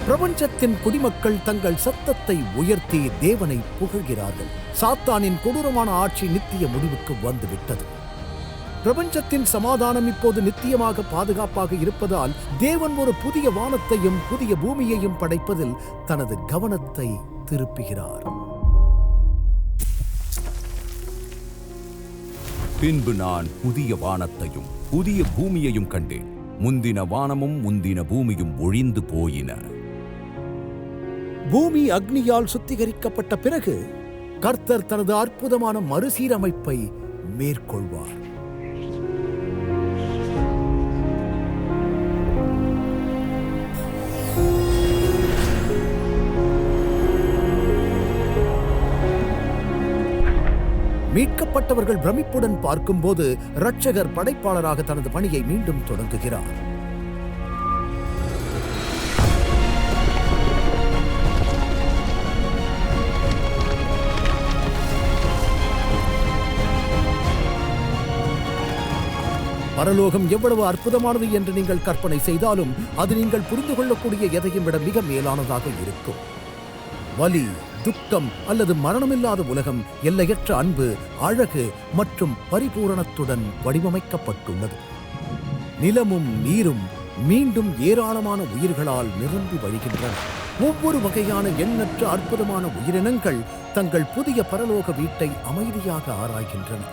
பிரபஞ்சத்தின் குடிமக்கள் தங்கள் சத்தத்தை உயர்த்தி தேவனை புகழ்கிறார்கள். சாத்தானின் கொடூரமான ஆட்சி நித்திய முடிவுக்கு வந்துவிட்டது. பிரபஞ்சத்தின் சமாதானம் இப்போது நித்தியமாக பாதுகாப்பாக இருப்பதால் தேவன் ஒரு புதிய வானத்தையும் புதிய பூமியையும் படைப்பதில் தனது கவனத்தை திருப்புகிறார். பின்பு நான் புதிய வானத்தையும் புதிய பூமியையும் கண்டேன். முந்தின வானமும் முந்தின பூமியும் ஒழிந்து போயின. பூமி அக்னியால் சுத்திகரிக்கப்பட்ட பிறகு கர்த்தர் தனது அற்புதமான மறுசீரமைப்பை மேற்கொள்வார். மீட்கப்பட்டவர்கள் பிரமிப்புடன் பார்க்கும்போது இரட்சகர் படைப்பாளராக தனது பணியை மீண்டும் தொடங்குகிறார். பரலோகம் எவ்வளவு அற்புதமானது என்று நீங்கள் கற்பனை செய்தாலும் அது நீங்கள் புரிந்து கொள்ளக்கூடிய எதையும் விட மிக மேலானதாக இருக்கும். வலி, துக்கம் அல்லது மரணமில்லாத உலகம் எல்லையற்ற அன்பு, அழகு மற்றும் பரிபூரணத்துடன் வடிவமைக்கப்பட்டுள்ளது. நிலமும் நீரும் மீண்டும் ஏராளமான உயிர்களால் நிரம்பி வழிகின்றன. ஒவ்வொரு வகையான எண்ணற்ற அற்புதமான உயிரினங்கள் தங்கள் புதிய பரலோக வீட்டை அமைதியாக ஆராய்கின்றன.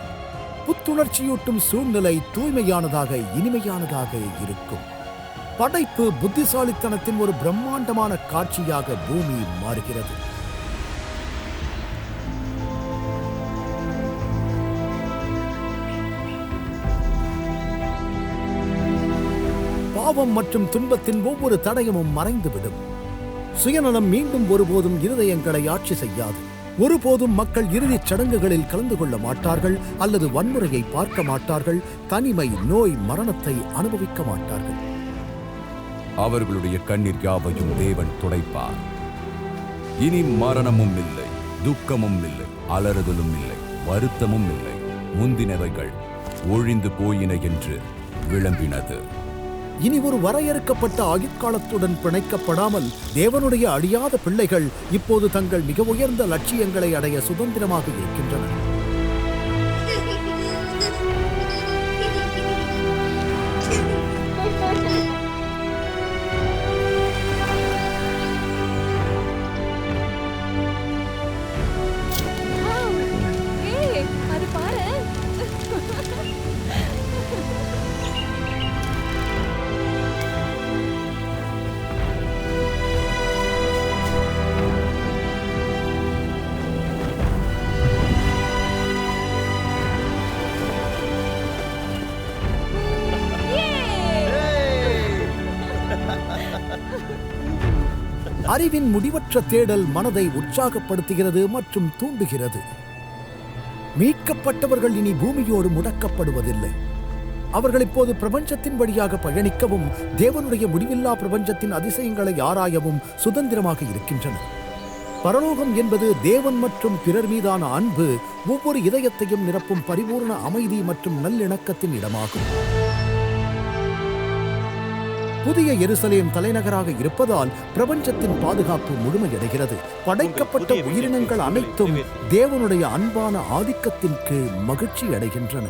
புத்துணர்ச்சியூட்டும் சூழ்நிலை தூய்மையானதாக இனிமையானதாக இருக்கும். படைப்பு புத்திசாலித்தனத்தின் ஒரு பிரம்மாண்டமான காட்சியாக பூமி மாறுகிறது. பாவம் மற்றும் துன்பத்தின் ஒவ்வொரு தடயமும் மறைந்துவிடும். சுயநலம் மீண்டும் ஒருபோதும் இருதயங்களை ஆட்சி செய்யாது. ஒருபோதும் மக்கள் இறுதிச் சடங்குகளில் கலந்து கொள்ள மாட்டார்கள் அல்லது வன்முறையை பார்க்க மாட்டார்கள். தனிமை, நோய், மரணத்தை அனுபவிக்க மாட்டார்கள். அவர்களுடைய கண்ணீர் யாவையும் தேவன் துடைப்பார். இனி மரணமும் இல்லை, துக்கமும் இல்லை, அலறுதலும் இல்லை, வருத்தமும் இல்லை. முந்தினவைகள் ஒழிந்து போயின என்று விளம்பினது. இனி ஒரு வரையறுக்கப்பட்ட ஆயுட்காலத்துடன் பிணைக்கப்படாமல் தேவனுடைய அழியாத பிள்ளைகள் இப்போது தங்கள் மிக உயர்ந்த லட்சியங்களை அடைய சுதந்திரமாக இருக்கின்றனர். அது பாரு. அறிவின் முடிவற்ற தேடல் மனதை உற்சாகப்படுத்துகிறது மற்றும் தூண்டுகிறது. மீட்கப்பட்டவர்கள் இனி பூமியோடு முடக்கப்படுவதில்லை. அவர்கள் இப்போது பிரபஞ்சத்தின் வழியாக பயணிக்கவும் தேவனுடைய முடிவில்லா பிரபஞ்சத்தின் அதிசயங்களை ஆராயவும் சுதந்திரமாக இருக்கின்றனர். பரலோகம் என்பது தேவன் மற்றும் பிறர் மீதான அன்பு ஒவ்வொரு இதயத்தையும் நிரப்பும் பரிபூர்ண அமைதி மற்றும் நல்லிணக்கத்தின் இடமாகும். புதிய எருசலேம் தலைநகராக இருப்பதால் பிரபஞ்சத்தின் பாதுகாப்பு முழுமையடைகிறது. படைக்கப்பட்ட உயிரினங்கள் அனைத்தும் தேவனுடைய அன்பான ஆதிக்கத்தின் கீழ் மகிழ்ச்சி அடைகின்றன.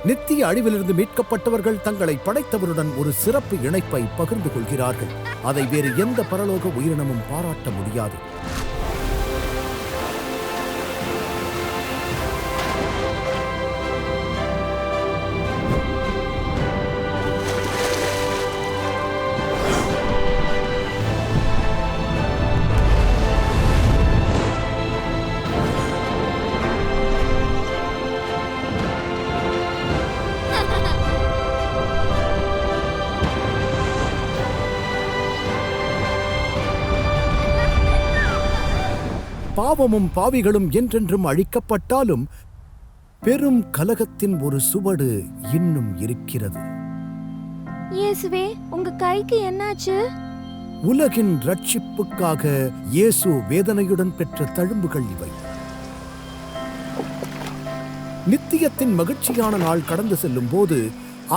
நித்திய அழிவிலிருந்து மீட்கப்பட்டவர்கள் தங்களை படைத்தவருடன் ஒரு சிறப்பு இணைப்பை பகிர்ந்து கொள்கிறார்கள். அதை வேறு எந்த பரலோக உயிரினமும் பாராட்ட முடியாது. பாவமும் பாவிகளும் என்றென்றும் அழிக்கப்பட்டாலும் பெரும் கலகத்தின் ஒரு சுவடு இன்னும் இருக்கிறது. இயேசுவே, உங்க கைக்கு என்னாச்சு? உலகின் ரட்சிப்புக்காக இயேசு வேதனையுடன் பெற்ற தழும்புகள் இவை. நித்தியத்தின் மகிழ்ச்சியான நாள் கடந்து செல்லும் போது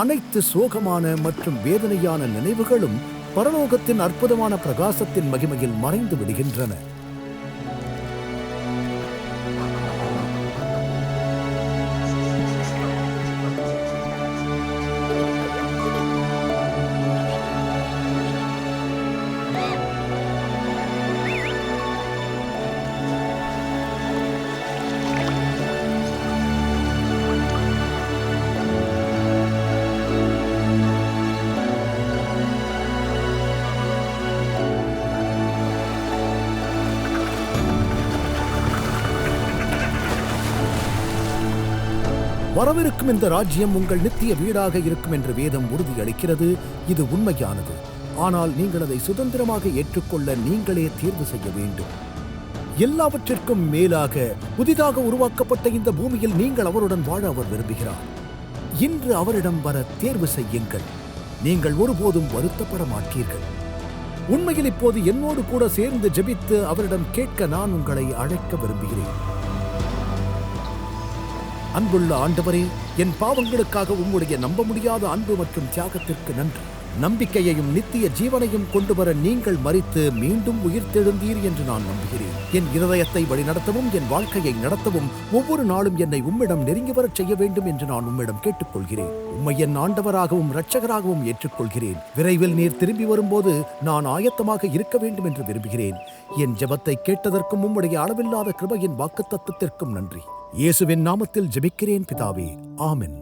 அனைத்து சோகமான மற்றும் வேதனையான நினைவுகளும் பரலோகத்தின் அற்புதமான பிரகாசத்தின் மகிமையில் மறைந்து விடுகின்றன. வரவிருக்கும் இந்த ராஜ்யம் உங்கள் நித்திய வீடாக இருக்கும் என்று வேதம் உறுதியளிக்கிறது. இது உண்மையானது. ஆனால் நீங்கள் அதை சுதந்திரமாக ஏற்றுக்கொள்ள நீங்களே தேர்வு செய்ய வேண்டும். எல்லாவற்றிற்கும் மேலாக புதிதாக உருவாக்கப்பட்ட இந்த பூமியில் நீங்கள் அவருடன் வாழ அவர் விரும்புகிறார். இன்று அவரிடம் வர தேர்வு செய்யுங்கள். நீங்கள் ஒருபோதும் வருத்தப்பட மாட்டீர்கள். உண்மையில் இப்போது என்னோடு கூட சேர்ந்து ஜெபித்து அவரிடம் கேட்க நான் உங்களை அழைக்க விரும்புகிறேன். அன்புள்ள ஆண்டவரே, என் பாவங்களுக்காக உம்முடைய நம்ப முடியாத அன்பு மற்றும் தியாகத்திற்கு நன்றி. நம்பிக்கையையும் நித்திய ஜீவனையும் கொண்டு வர நீங்கள் மரித்து மீண்டும் உயிர்த்தெழுந்தீர் என்று நான் நம்புகிறேன். என் இருதயத்தை வழிநடத்தவும் என் வாழ்க்கையை நடத்தவும் ஒவ்வொரு நாளும் என்னை உம்மிடம் நெருங்கி வரச் செய்ய வேண்டும் என்று நான் உம்மிடம் கேட்டுக்கொள்கிறேன். உம்மை என் ஆண்டவராகவும் இரட்சகராகவும் ஏற்றுக்கொள்கிறேன். விரைவில் நீர் திரும்பி வரும்போது நான் ஆயத்தமாக இருக்க வேண்டும் என்று விரும்புகிறேன். என் ஜெபத்தை கேட்டதற்கும் உம்முடைய அளவில்லாத கிருபையின் வாக்குத்தத்தத்திற்கும் நன்றி. இயேசுவின் நாமத்தில் ஜெபிக்கிறேன் பிதாவே, ஆமென்.